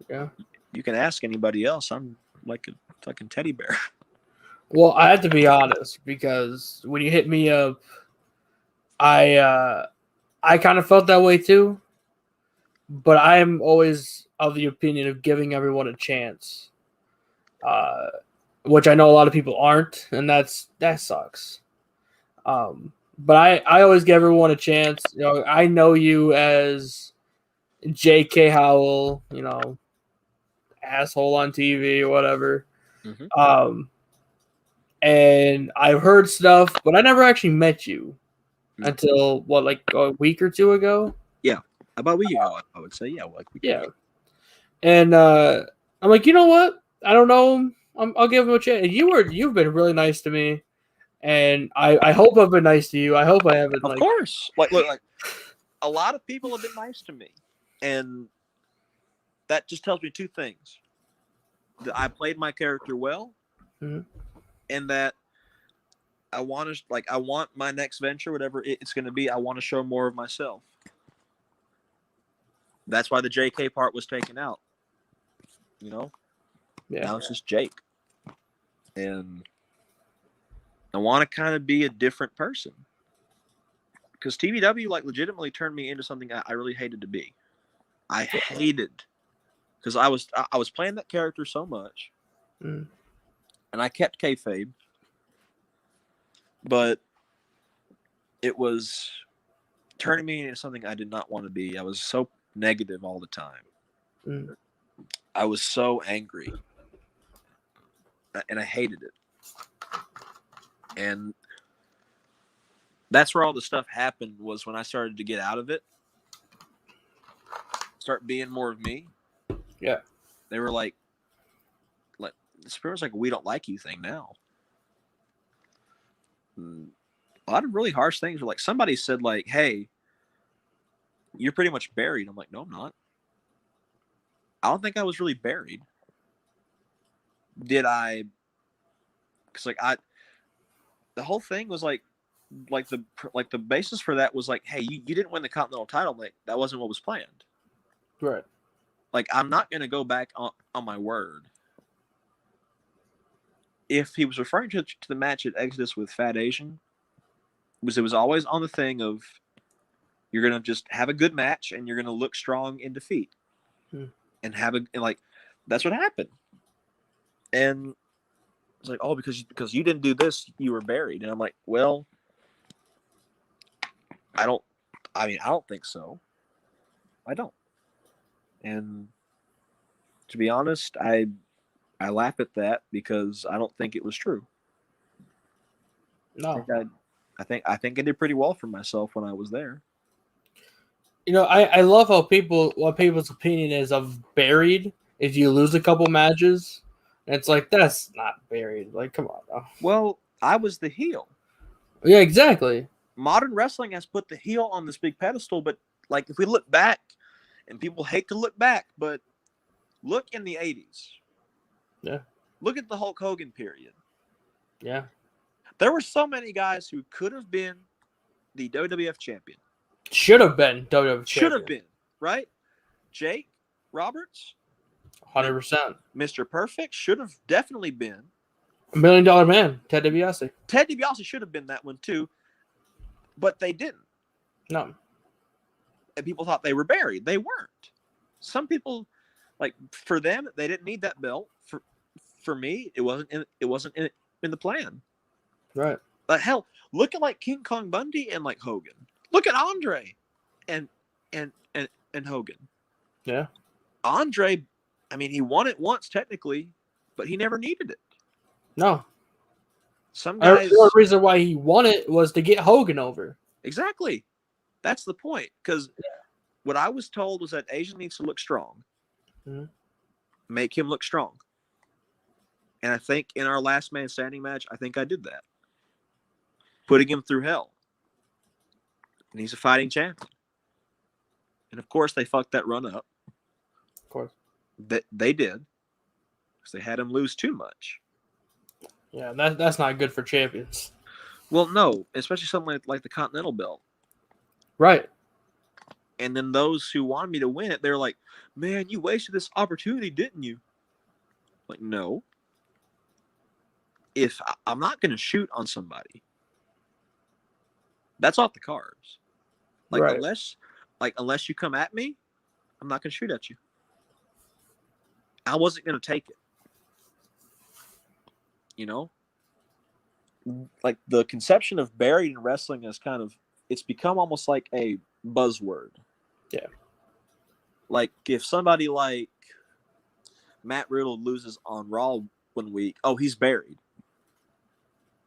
Yeah. You can ask anybody else. I'm like a fucking teddy bear. Well, I have to be honest, because when you hit me up, I kind of felt that way too. But I am always of the opinion of giving everyone a chance, which I know a lot of people aren't, and that sucks. But I always give everyone a chance. You know, I know you as J.K. Howell, you know, asshole on TV or whatever. Mm-hmm. And I've heard stuff, but I never actually met you until like a week or two ago. Yeah, about a week ago, I would say. Yeah, like we. Yeah. And I'm like, you know what? I don't know him. I'll give him a chance. And you've been really nice to me, and I hope I've been nice to you. I hope I haven't. Of course, look, a lot of people have been nice to me, and that just tells me two things: that I played my character well, mm-hmm. and that I want my next venture, whatever it's going to be, I want to show more of myself. That's why the JK part was taken out. You know? Yeah. Now it's just Jake. And I want to kind of be a different person. Because TVW, like, legitimately turned me into something I really hated to be. I hated, because I was playing that character so much, and I kept kayfabe, but it was turning me into something I did not want to be. I was so negative all the time. I was so angry, and I hated it. And that's where all the stuff happened, was when I started to get out of it, start being more of me. Yeah. They were like it's pretty much like a "we don't like you" thing now. A lot of really harsh things were like, somebody said like, "Hey, you're pretty much buried." I'm like, "No, I'm not. I don't think I was really buried." Did I? Because the whole thing was like the basis for that was like, "Hey, you didn't win the Continental title." Like, that wasn't what was planned. Right. Like, I'm not going to go back on my word. If he was referring to the match at Exodus with Fat Asian, it was always on the thing of, you're going to just have a good match and you're going to look strong in defeat. And that's what happened. And it's like, oh, because you didn't do this, you were buried. And I'm like, well, I don't think so. I don't. And to be honest, I laugh at that because I don't think it was true. No. I think I did pretty well for myself when I was there. You know, I love what people's opinion is of buried if you lose a couple matches. And it's like, that's not buried. Like, come on. Now. Well, I was the heel. Yeah, exactly. Modern wrestling has put the heel on this big pedestal, but like, if we look back, and people hate to look back, but look in the 80s. Yeah. Look at the Hulk Hogan period. Yeah. There were so many guys who could have been the WWF champion. Should have been WWF champion. Should have been, right? Jake Roberts. 100%. Mr. Perfect should have definitely been. $1 Million Man, Ted DiBiase. Ted DiBiase should have been that one too, but they didn't. No. And people thought they were buried. They weren't. Some people, like, for them, they didn't need that belt. For me, it wasn't in the plan. Right. But hell, look at like King Kong Bundy and like Hogan. Look at Andre and Hogan. Yeah. Andre, I mean, he won it once technically, but he never needed it. No. Some guys. The reason why he won it was to get Hogan over. Exactly. That's the point. Because what I was told was that Asian needs to look strong. Mm-hmm. Make him look strong. And I think in our last man standing match, I think I did that. Putting him through hell. And he's a fighting champion. And of course, they fucked that run up. Of course. They did. Because they had him lose too much. Yeah, that's not good for champions. Well, no. Especially something like the Continental belt. Right. And then those who wanted me to win it, they're like, man, you wasted this opportunity, didn't you? Like, no. If I'm not going to shoot on somebody, that's off the cards. Like, right. unless you come at me, I'm not going to shoot at you. I wasn't going to take it. You know? Like, the conception of buried in wrestling is it's become almost like a buzzword. Yeah. Like, if somebody like Matt Riddle loses on Raw one week, oh, he's buried.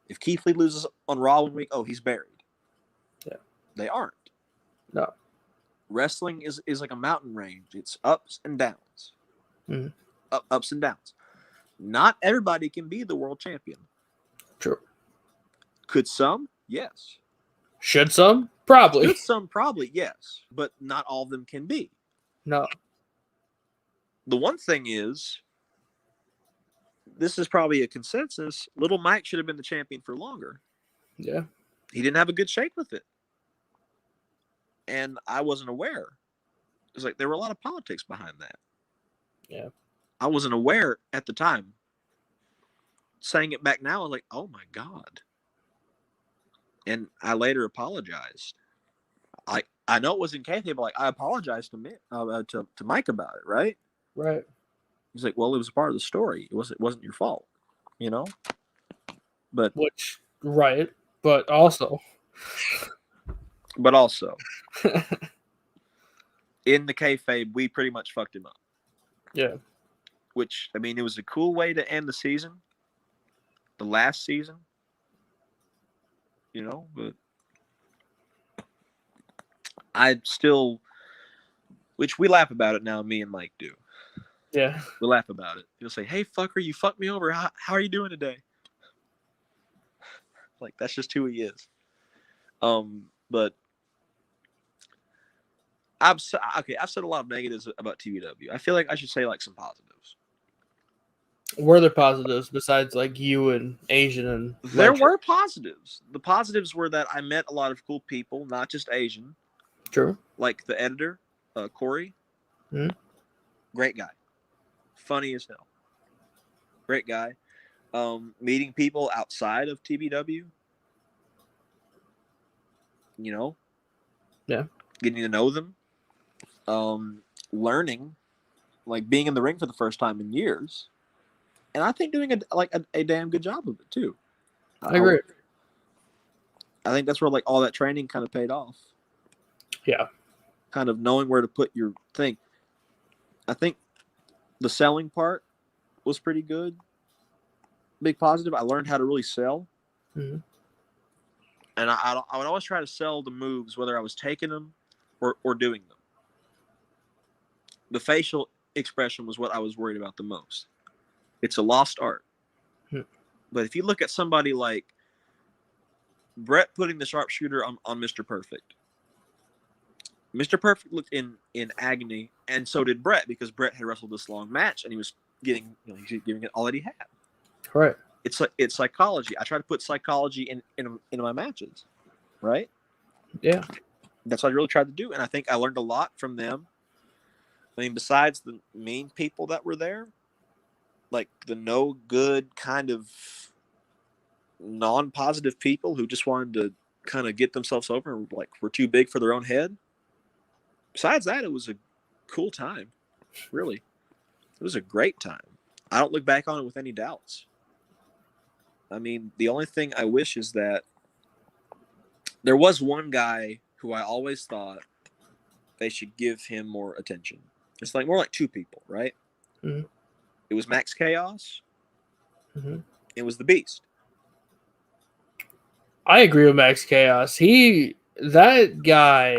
If Keith Lee loses on Raw one week, oh, he's buried. Yeah. They aren't. No. Wrestling is like a mountain range. It's ups and downs. Mm-hmm. Ups and downs. Not everybody can be the world champion. True. Could some? Yes. Should some? Probably. Should some? Probably, yes. But not all of them can be. No. The one thing is, this is probably a consensus, Little Mike should have been the champion for longer. Yeah. He didn't have a good shake with it. And I wasn't aware. It was like there were a lot of politics behind that. Yeah. I wasn't aware at the time. saying it back now, I was like, oh my God. And I later apologized. I know it wasn't kayfabe, but like I apologized to Mike about it, right? Right. He's like, well, it was a part of the story. It wasn't your fault, you know. But Right, but also, in the kayfabe, we pretty much fucked him up. yeah. Which, I mean, it was a cool way to end the season, the last season, you know. But I still, which we laugh about it now. Me and Mike do. Yeah. We laugh about it. He'll say, "Hey, fucker, you fucked me over. How are you doing today?" Like that's just who he is. But I've said a lot of negatives about TVW. I feel like I should say like some positives. Were there positives besides like you and Asian and There Ledger? were positives. The positives were that I met a lot of cool people, not just Asian. True. Like the editor, Corey. Mhm. Great guy. Funny as hell. Great guy. Meeting people outside of TBW. You know? Yeah. Getting to know them. Learning. Like being in the ring for the first time in years. And I think doing a damn good job of it too. I agree. I think that's where like all that training kind of paid off. Yeah. Kind of knowing where to put your thing. I think the selling part was pretty good. Big positive. I learned how to really sell. Mm-hmm. And I would always try to sell the moves, whether I was taking them or doing them. The facial expression was what I was worried about the most. It's a lost art. Hmm. But if you look at somebody like Brett putting the sharpshooter on Mr. Perfect. Mr. Perfect looked in agony, and so did Brett, because Brett had wrestled this long match and he was giving it all that he had. Right. It's psychology. I try to put psychology in my matches, right? Yeah. That's what I really tried to do, and I think I learned a lot from them. I mean, besides the mean people that were there, like the no good kind of non-positive people who just wanted to kind of get themselves over and like were too big for their own head. Besides that, it was a cool time. Really, it was a great time. I don't look back on it with any doubts. I mean, the only thing I wish is that there was one guy who I always thought they should give him more attention. It's like more like two people, right? Mm-hmm. It was Max Chaos. Mm-hmm. It was the Beast. I agree with Max Chaos. That guy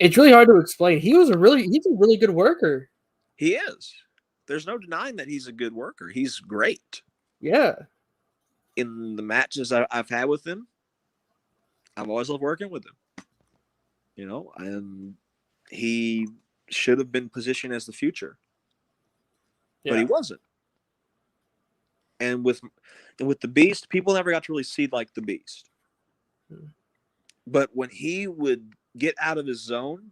it's really hard to explain. He's a really good worker. He is. There's no denying that he's a good worker. He's great. Yeah. In the matches I've had with him, I've always loved working with him. You know, and he should have been positioned as the future, but he wasn't. And with the Beast, people never got to really see like the Beast. But when he would get out of his zone,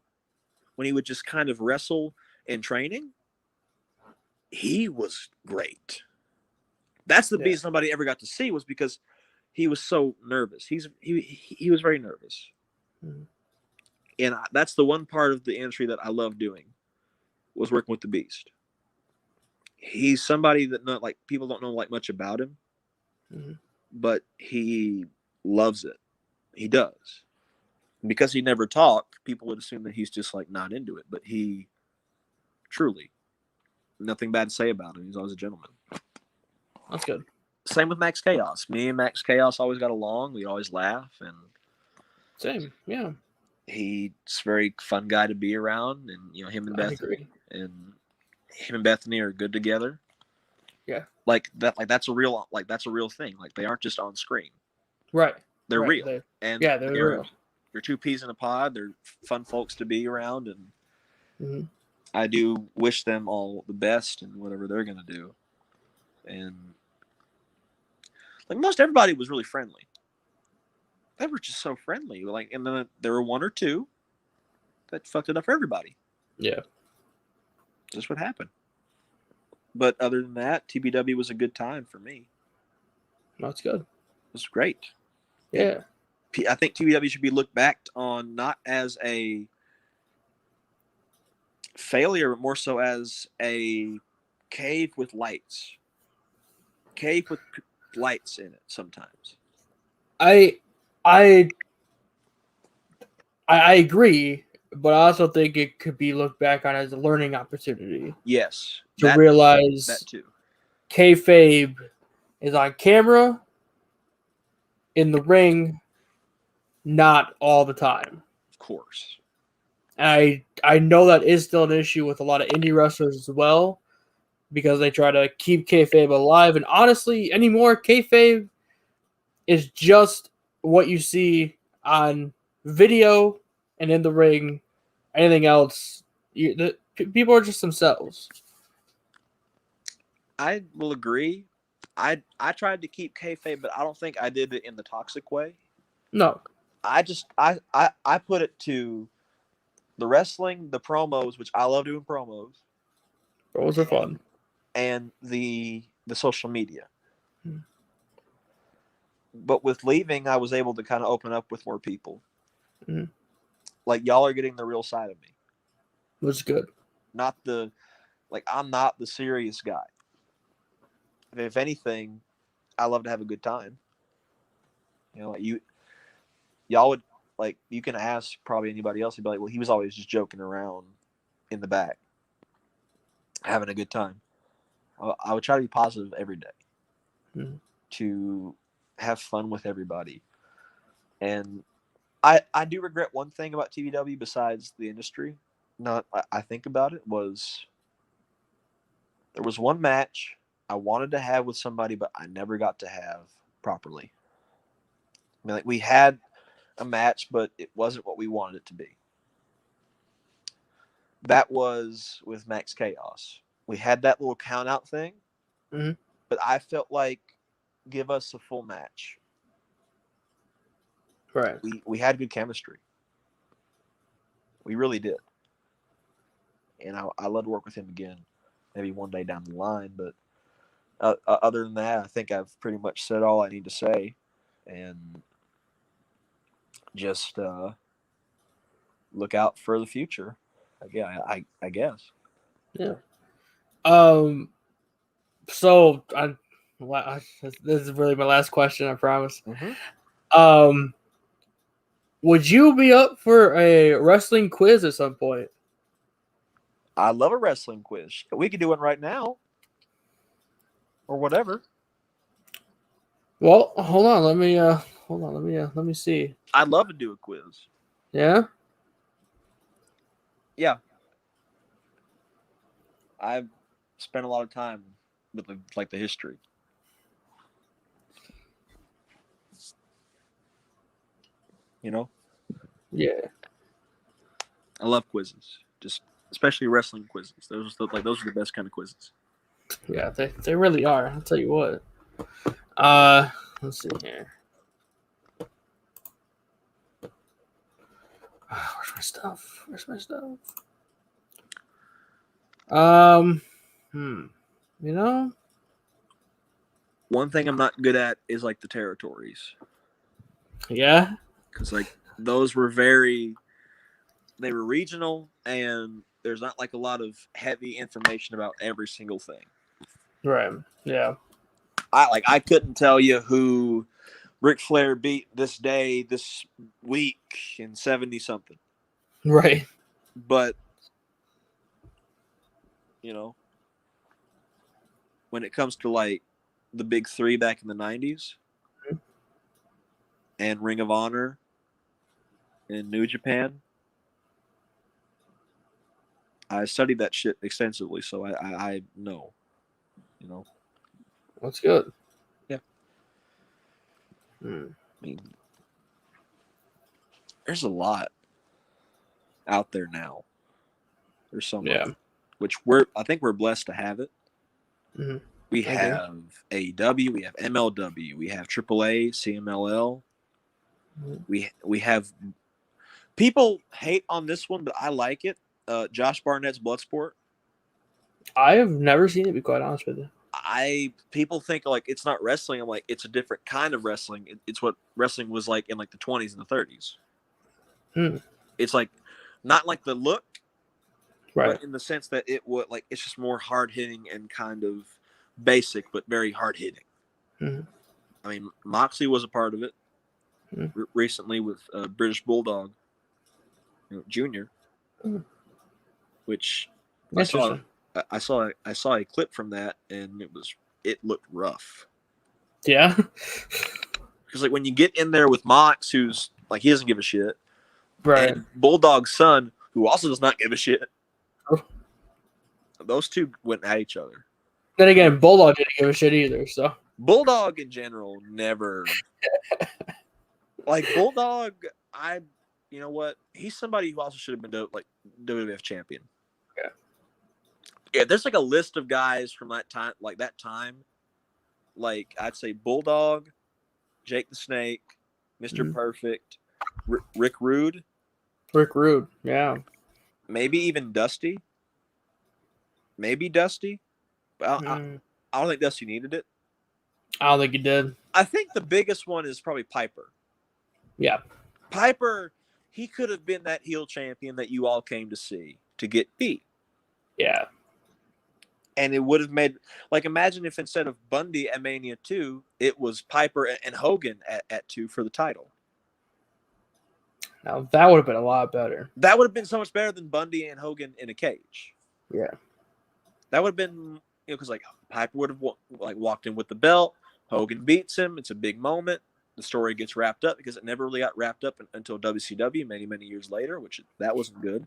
when he would just kind of wrestle in training, he was great. That's the Beast nobody ever got to see, was because he was so nervous. He was very nervous. Mm-hmm. And that's the one part of the industry that I love doing, was working with the Beast. He's somebody that people don't know like much about him, mm-hmm. but he loves it. He does. Because he never talked, people would assume that he's just like not into it, but he truly, nothing bad to say about him. He's always a gentleman. That's good. Same with Max Chaos. Me and Max Chaos always got along. We always laugh, and same, yeah. He's a very fun guy to be around, and him and Bethany are good together. Yeah, that's a real thing. Like they aren't just on screen. Right. They're real. They're real. They're two peas in a pod. They're fun folks to be around, and mm-hmm. I do wish them all the best in whatever they're gonna do. And like most everybody was really friendly. They were just so friendly. Like, and then there were one or two that fucked it up for everybody. Yeah. Just what happened. But other than that, TBW was a good time for me. That's good. It was great. Yeah. I think TBW should be looked back on not as a failure, but more so as a cave with lights. Cave with lights in it sometimes. I I I agree, but I also think it could be looked back on as a learning opportunity Yes, to that realize too. kayfabe is on camera, in the ring, not all the time. Of course. I know that is still an issue with a lot of indie wrestlers as well, because they try to keep kayfabe alive. And honestly, anymore, kayfabe is just what you see on video and in the ring. Anything else, people are just themselves. I will agree. I tried to keep kayfabe, but I don't think I did it in the toxic way. No, I put it to the wrestling, the promos, which I love doing promos, those are fun. and the social media. Hmm. But with leaving, I was able to kind of open up with more people. Mhm. Like y'all are getting the real side of me, Was good. not the like I'm not the serious guy. If anything, I love to have a good time. You know, like y'all would like you can ask probably anybody else. You'd be like, well, he was always just joking around in the back, having a good time. I would try to be positive every day, to have fun with everybody. And I do regret one thing about TVW besides the industry. Not I think about it was there was one match I wanted to have with somebody, but I never got to have properly. I mean, like we had a match, but it wasn't what we wanted it to be. That was with Max Chaos. We had that little count out thing, Mm-hmm. but I felt like give us a full match. Right. We had good chemistry. We really did. And I love to work with him again, maybe one day down the line. But other than that, I think I've pretty much said all I need to say, and just look out for the future. I guess. Yeah. Um. So this is really my last question. I promise. Mm-hmm. Would you be up for a wrestling quiz at some point? I love a wrestling quiz. We could do one right now, or whatever. Well, hold on. Let me let me see. I'd love to do a quiz. Yeah. Yeah, I've spent a lot of time with the history. You know, Yeah. I love quizzes, just especially wrestling quizzes. Those are the best kind of quizzes. Yeah. They really are. I'll tell you what. Let's see here. Where's my stuff? Where's my stuff? You know. One thing I'm not good at is like the territories, Yeah. because like those they were regional, and there's not like a lot of heavy information about every single thing. Right. Yeah. I couldn't tell you who Ric Flair beat this day, this week in 70 something. Right. But, you know, when it comes to like the big three back in the 90s and Ring of Honor and New Japan, I studied that shit extensively, so I know, you know. That's good. Yeah. Hmm. I mean, there's a lot out there now. There's so much, Yeah. which I think we're blessed to have it. Mm-hmm. We have AEW, we have MLW, we have AAA, CMLL. Mm-hmm. We have people hate on this one, but I like it. Josh Barnett's Bloodsport. I have never seen it, to be quite honest with you. People think like it's not wrestling. I'm like, it's a different kind of wrestling. It's what wrestling was like in like the 20s and the 30s. Hmm. It's like not like the look, Right. but in the sense that it's just more hard hitting and kind of basic, but very hard hitting. Hmm. I mean, Moxley was a part of it Hmm. recently with British Bulldog, Junior, which I saw. I saw a clip from that, and it looked rough. Yeah. Because like when you get in there with Mox, who's like he doesn't give a shit, Right. and Bulldog's son, who also does not give a shit, Oh. those two went at each other. Then again, Bulldog didn't give a shit either. So Bulldog in general never like Bulldog. You know what? He's somebody who also should have been like WWF champion. Yeah. Yeah, there's like a list of guys from that time, like I'd say Bulldog, Jake the Snake, Mr. Mm-hmm. Perfect, Rick Rude. Rick Rude, yeah. Maybe even Dusty. Maybe Dusty. But I don't think Dusty needed it. I don't think he did. I think the biggest one is probably Piper. Yeah. Piper, he could have been that heel champion that you all came to see to get beat. Yeah. And it would have made, like, imagine if instead of Bundy at Mania 2, it was Piper and Hogan at 2 for the title. Now, that would have been a lot better. That would have been so much better than Bundy and Hogan in a cage. Yeah. That would have been, because, like, Piper would have, walked in with the belt. Hogan beats him. It's a big moment. The story gets wrapped up because it never really got wrapped up until WCW many, many years later, that wasn't good.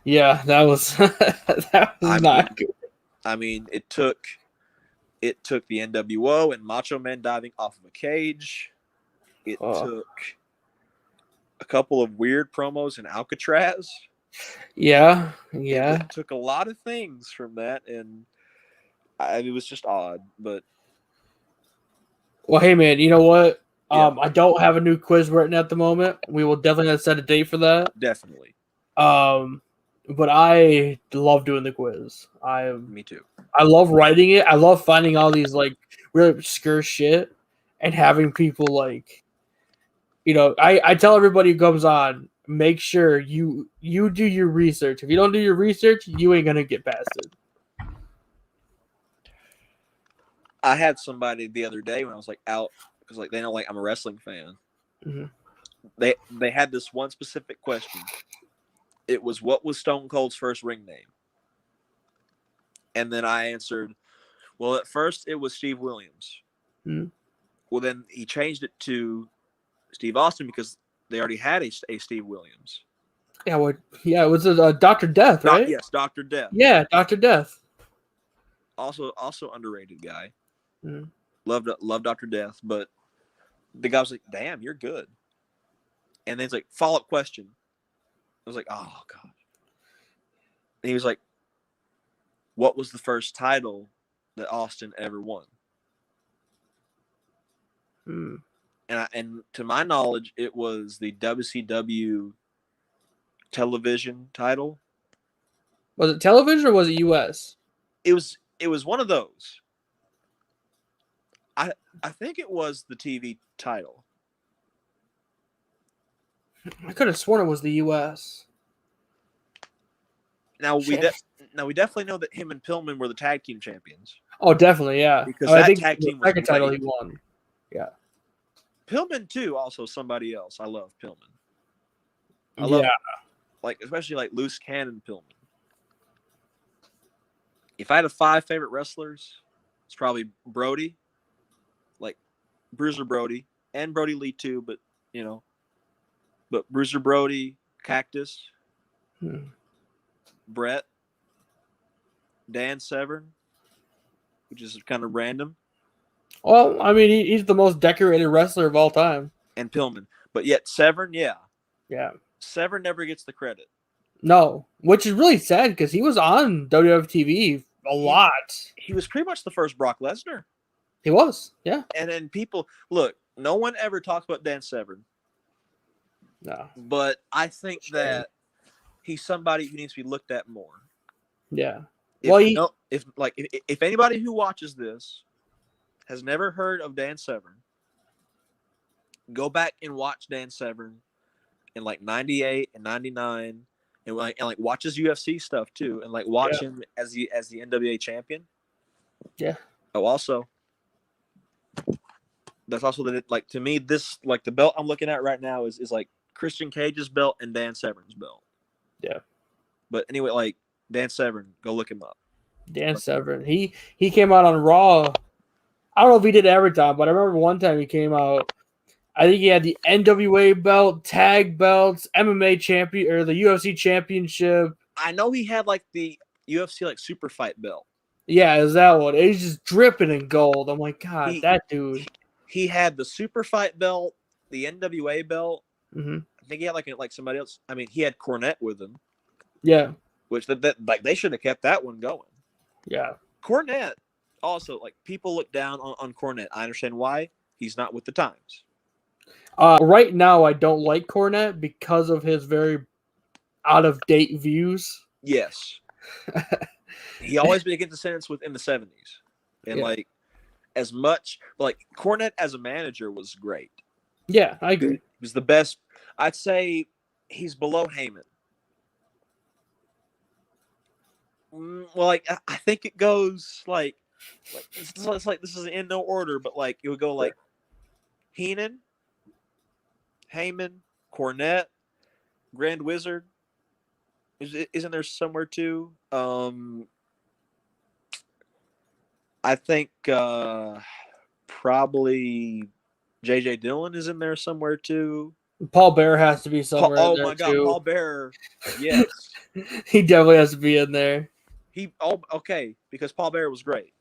Yeah, that was not good. I mean, it took the NWO and Macho Man diving off of a cage. It took a couple of weird promos in Alcatraz. Yeah. It took a lot of things from that, and it was just odd. But well, hey man, you know what? Yeah. I don't have a new quiz written at the moment. We will definitely have to set a date for that. Definitely. But I love doing the quiz. Me too. I love writing it. I love finding all these like really obscure shit and having people like, I tell everybody who comes on, make sure you do your research. If you don't do your research, you ain't gonna get past it. I had somebody the other day when I was like out because like they know like I'm a wrestling fan. Mm-hmm. They had this one specific question. It was, what was Stone Cold's first ring name? And then I answered, well, at first it was Steve Williams. Mm-hmm. Well, then he changed it to Steve Austin because they already had a Steve Williams. Yeah, it was Dr. Death, right? Yes, Dr. Death. Yeah, Dr. Death. Also underrated guy. Mm-hmm. Loved Dr. Death, but the guy was like, damn, you're good. And then it's like, follow-up question. I was like, oh, God. And he was like, what was the first title that Austin ever won? Hmm. And to my knowledge, it was the WCW television title. Was it television or was it US? It was one of those. I think it was the TV title. I could have sworn it was the US. Now we definitely know that him and Pillman were the tag team champions. Oh, definitely, yeah. Because I think tag team the second title he won. Yeah. Pillman too, also somebody else. I love Pillman. I love especially like loose cannon Pillman. If I had 5 favorite wrestlers, it's probably Brody, like Bruiser Brody, and Brody Lee too, but Bruiser Brody, Cactus, Brett, Dan Severn, which is kind of random. Well, I mean, he's the most decorated wrestler of all time. And Pillman. But yet Severn, Yeah. Severn never gets the credit. No, which is really sad because he was on WWF TV a lot. He was pretty much the first Brock Lesnar. He was, yeah. And then people, look, no one ever talks about Dan Severn. No. But I think that he's somebody who needs to be looked at more. Yeah. Well, if anybody who watches this has never heard of Dan Severn, go back and watch Dan Severn in like 98 and 99 and watch his UFC stuff too, and like watch him as the NWA champion. Yeah. Oh, also, that's also like to me, this like the belt I'm looking at right now is like Christian Cage's belt and Dan Severn's belt. Yeah. But anyway, like Dan Severn, go look him up. Dan Severn. He came out on Raw. I don't know if he did every time, but I remember one time he came out. I think he had the NWA belt, tag belts, MMA champion or the UFC championship. I know he had like the UFC like super fight belt. Yeah, is that one? He's just dripping in gold. I'm like, God, that dude. He had the super fight belt, the NWA belt. Mm-hmm. I think he had like somebody else. I mean, he had Cornette with him. Yeah. Which that like they should have kept that one going. Yeah. Cornette also, like, people look down on Cornette. I understand why. He's not with the times. Right now, I don't like Cornette because of his very out-of-date views. Yes. He always been against the sentence within the 70s. And, like, as much, like, Cornette as a manager was great. Yeah, I agree. He was the best. I'd say he's below Heyman. Well, like, I think it goes, like it's like this is in no order, but, like, it would go, like, Heenan, Heyman, Cornette, Grand Wizard. Isn't there somewhere too? I think probably J.J. Dillon is in there somewhere too. Paul Bearer has to be somewhere in there my God, too. Paul Bearer. Yes. He definitely has to be in there. Because Paul Bearer was great.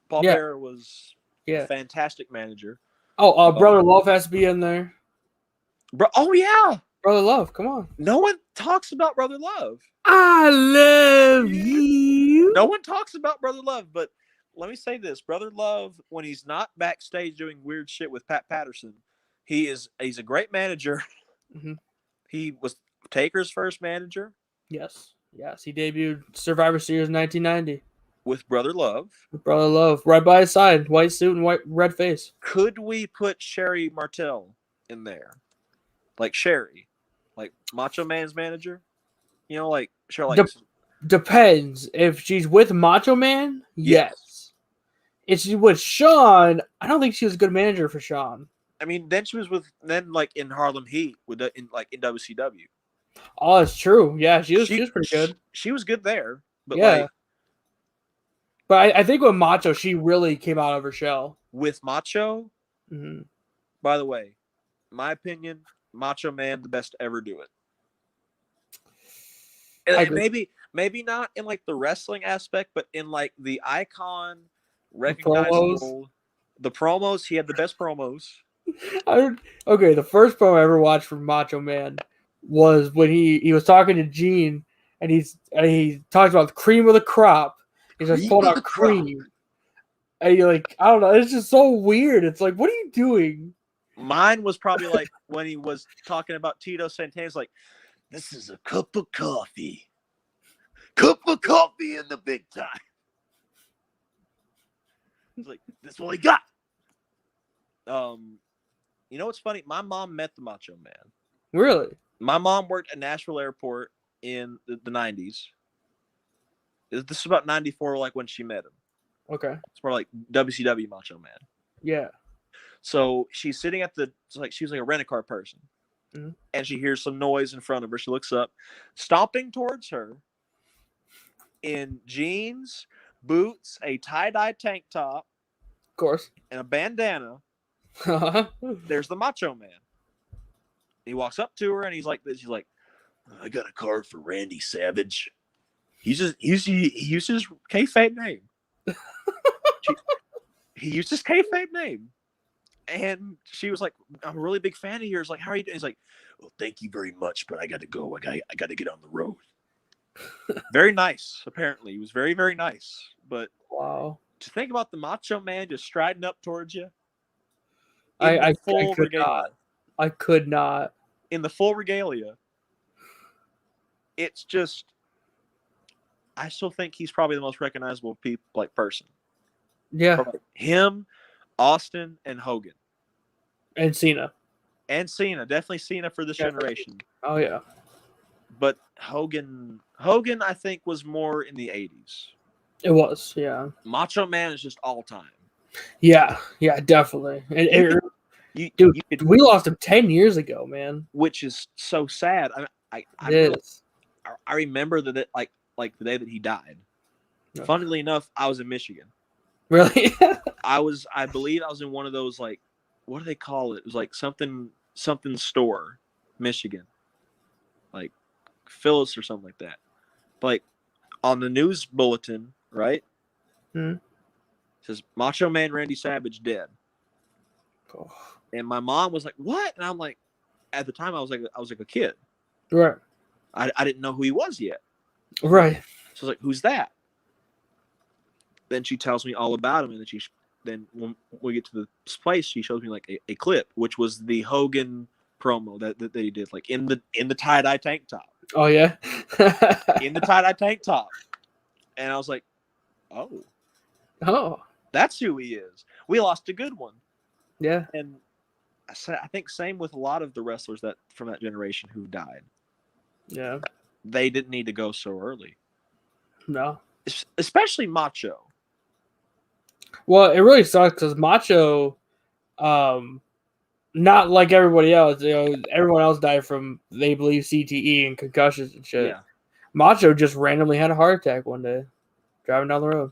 Paul Bearer was a fantastic manager. Brother Love has to be in there. Yeah. Brother Love, come on. No one talks about Brother Love. I love you. No one talks about Brother Love, but let me say this. Brother Love, when he's not backstage doing weird shit with Pat Patterson, he's a great manager. Mm-hmm. He was Taker's first manager. Yes. He debuted Survivor Series 1990. With Brother Love. Right by his side. White suit and red face. Could we put Sherry Martel in there? Like Sherry. Like Macho Man's manager? You know, like sure, like depends. If she's with Macho Man, yes. If she's with Shawn, I don't think she was a good manager for Shawn. I mean, then she was like in Harlem Heat in WCW. Oh, it's true. Yeah, she was pretty good. She was good there, but but I think with Macho, she really came out of her shell. With Macho, mm-hmm. By the way, my opinion, Macho Man the best to ever do it. And maybe not in like the wrestling aspect, but in like the icon, recognizable, the promos. He had the best promos. The first promo I ever watched from Macho Man was when he was talking to Gene, and he talks about the cream of the crop. He's just pulling out cream, and you're like, I don't know, it's just so weird. It's like, what are you doing? Mine was probably like when he was talking about Tito Santana's like, this is a cup of coffee. Cup of coffee in the big time. He's like, this is what he got. You know what's funny? My mom met the Macho Man. Really? My mom worked at Nashville Airport in the 90s. This is about 94, like when she met him. Okay. It's more like WCW Macho Man. Yeah. So she's sitting at she was like a rent-a-car person. Mm-hmm. And she hears some noise in front of her. She looks up, stomping towards her in jeans, boots, a tie-dye tank top, of course, and a bandana. There's the Macho Man. He walks up to her and he's like this. He's like, I got a card for Randy Savage. He used his kayfabe name. He used his kayfabe name. And she was like, I'm a really big fan of yours. Like, how are you doing? He's like, well, thank you very much, but I got to go. I got to get on the road. Very nice, apparently. He was very, very nice. But wow. To think about the Macho Man just striding up towards you. I could not. In the full regalia. It's just, I still think he's probably the most recognizable person. Yeah, From, like, him, Austin, and Hogan. and Cena. And Cena. Definitely Cena for this generation. Oh yeah. But Hogan, I think, was more in the 80s. It was, yeah. Macho Man is just all time. Yeah, definitely. Dude, we lost him 10 years ago, man. Which is so sad. I remember that like the day that he died. Okay. Funnily enough, I was in Michigan. Really? I believe I was in one of those, like, what do they call it? It was like something store, Michigan. Like Phyllis or something like that. But, like, on the news bulletin, right? Hmm. It says Macho Man Randy Savage dead. Oh. And my mom was like, "What?" And I'm like, at the time I was like a kid. Right. I didn't know who he was yet. Right. So I was like, "Who's that?" Then she tells me all about him, and then when we get to the place, she shows me like a clip, which was the Hogan promo that he did, like in the tie-dye tank top. Oh yeah. In the tie-dye tank top. And I was like, "Oh. Oh. That's who he is." We lost a good one. Yeah. And I think same with a lot of the wrestlers that from that generation who died. Yeah. They didn't need to go so early. No. Especially Macho. Well, it really sucks because Macho, not like everybody else. Everyone else died from, they believe, CTE and concussions and shit. Yeah. Macho just randomly had a heart attack one day, driving down the road.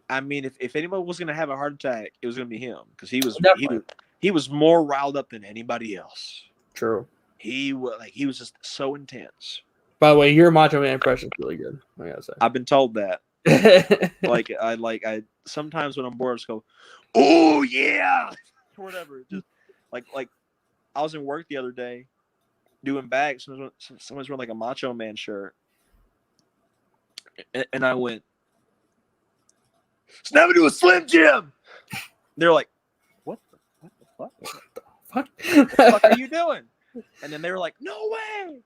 I mean, if anybody was going to have a heart attack, it was going to be him, because Definitely. he was more riled up than anybody else. True. He was just so intense. By the way, your Macho Man impression is really good. I gotta say. I've been told that. I sometimes when I'm bored, I just go, "Oh yeah," or whatever. Just like I was in work the other day doing bags. Someone's wearing like a Macho Man shirt, and I went, "Snap into a Slim Jim." They're like, "What the fuck? What the fuck are you doing?" And then they were like, "No way."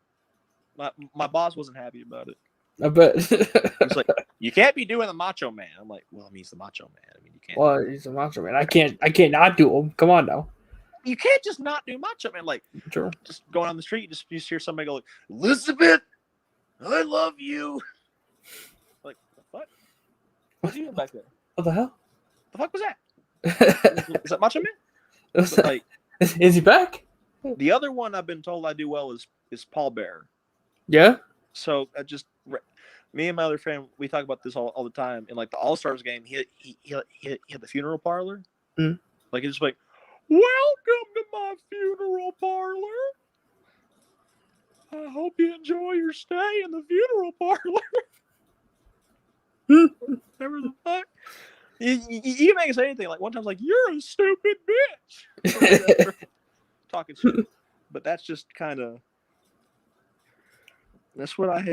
My boss wasn't happy about it. I bet. He's like, "You can't be doing the Macho Man." I'm like, "Well, I mean, he's the Macho Man. I mean, you can't." Well, he's a Macho Man. I can't not do him. Come on now. You can't just not do Macho Man. Like, True. just going on the street, you just hear somebody go, like, "Elizabeth, I love you." Like, the fuck? What's he doing back there? What the hell? The fuck was that? Is that Macho Man? But, like, is he back? The other one I've been told I do well is Paul Bearer. Yeah. So me and my other friend, we talk about this all the time. In like the All-Stars game, he had the funeral parlor. Mm. Like, it's like, "Welcome to my funeral parlor. I hope you enjoy your stay in the funeral parlor." Whatever the fuck. You make say anything. Like, one time I was like, "You're a stupid bitch." Talking shit. But that's just kind of, that's what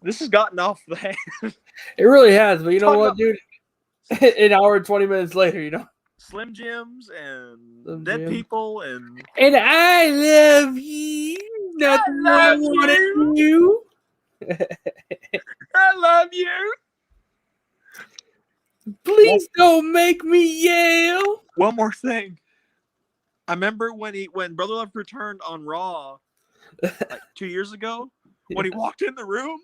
this has gotten off the hand. It really has, but you know what, dude? Slim An hour and 20 minutes later, you know. Slim Jims and Slim dead Jim. people and I love you. Nothing I wanted you. I love you. Please don't make me yell. One more thing. I remember when Brother Love returned on Raw like 2 years ago, when he walked in the room,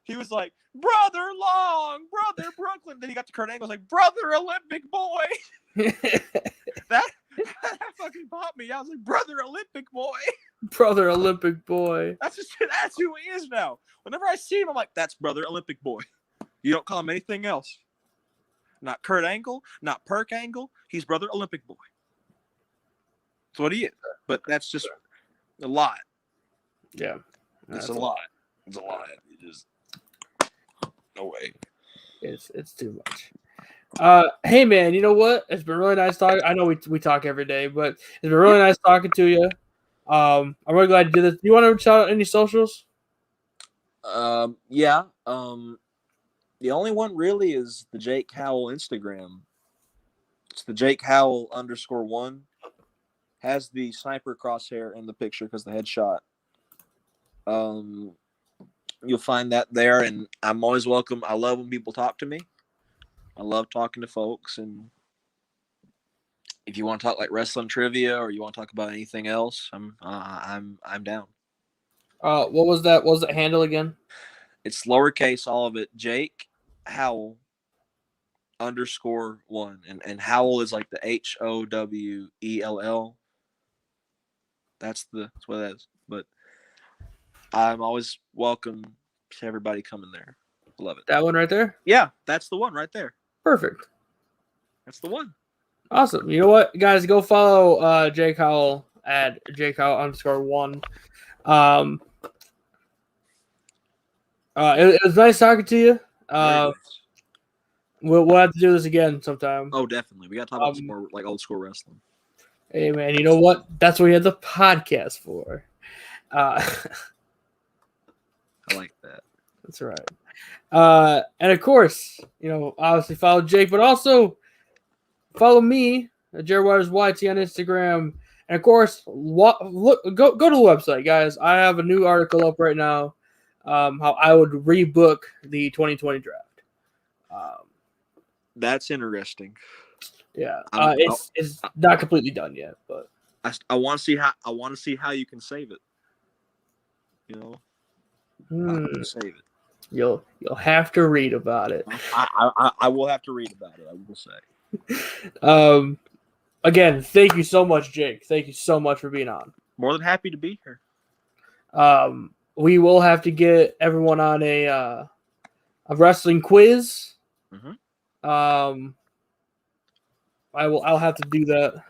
he was like, "Brother Long, Brother Brooklyn." Then he got to Kurt Angle, was like, "Brother Olympic Boy." that fucking popped me. I was like, "Brother Olympic Boy." Brother Olympic Boy. That's who he is now. Whenever I see him, I'm like, "That's Brother Olympic Boy." You don't call him anything else. Not Kurt Angle, not Perk Angle. He's Brother Olympic Boy. That's what he is. But that's just a lot. Yeah. It's a lot. It's a lot. It just, no way. It's too much. Hey man, you know what? It's been really nice talking. I know we talk every day, but it's been really nice talking to you. I'm really glad to do this. Do you want to shout out any socials? Yeah. The only one really is the Jake Howell Instagram. It's the Jake Howell _1. Has the sniper crosshair in the picture because the headshot. You'll find that there, and I'm always welcome. I love when people talk to me. I love talking to folks, and if you want to talk like wrestling trivia or you want to talk about anything else, I'm down. What was that? What was that handle again? It's lowercase, all of it. Jake Howell _1, and Howell is like the HOWELL. That's what that is. But I'm always welcome to everybody coming there. Love it. That one right there? Yeah, that's the one right there. Perfect. That's the one. Awesome. You know what, guys? Go follow Jake Howell at JakeHowell_1. It was nice talking to you. We'll have to do this again sometime. Oh, definitely. We got to talk about some more like old school wrestling. Hey, man, you know what? That's what we had the podcast for. I like that. That's right. And of course, obviously follow Jake, but also follow me, Jared Waters YT on Instagram. And of course, go to the website, guys. I have a new article up right now. How I would rebook the 2020 draft. That's interesting. Yeah, it's not completely done yet, but I want to see how you can save it. How you can save it. You'll have to read about it. I will have to read about it. I will say. Again, thank you so much, Jake. Thank you so much for being on. More than happy to be here. We will have to get everyone on a wrestling quiz. Mm-hmm. I'll have to do that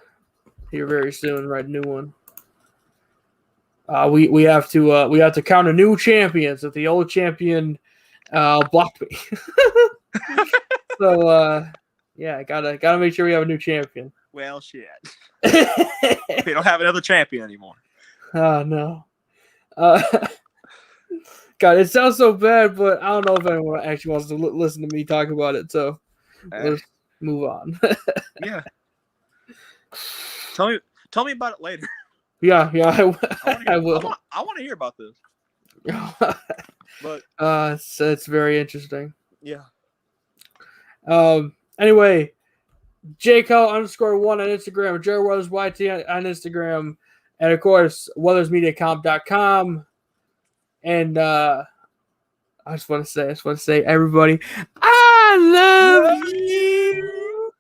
here very soon. Write a new one. We have to count a new champion. So the old champion blocked me. So yeah, gotta make sure we have a new champion. Well, shit. We don't have another champion anymore. Oh no. God, it sounds so bad, but I don't know if anyone actually wants to listen to me talk about it. So let's move on. Yeah. Tell me about it later. Yeah, I will. I want to hear about this. But it's very interesting. Yeah. Anyway, JCO_1 on Instagram, Jared Weathers YT on Instagram, and of course WeathersMediaComp.com. And I just want to say, everybody, I love you.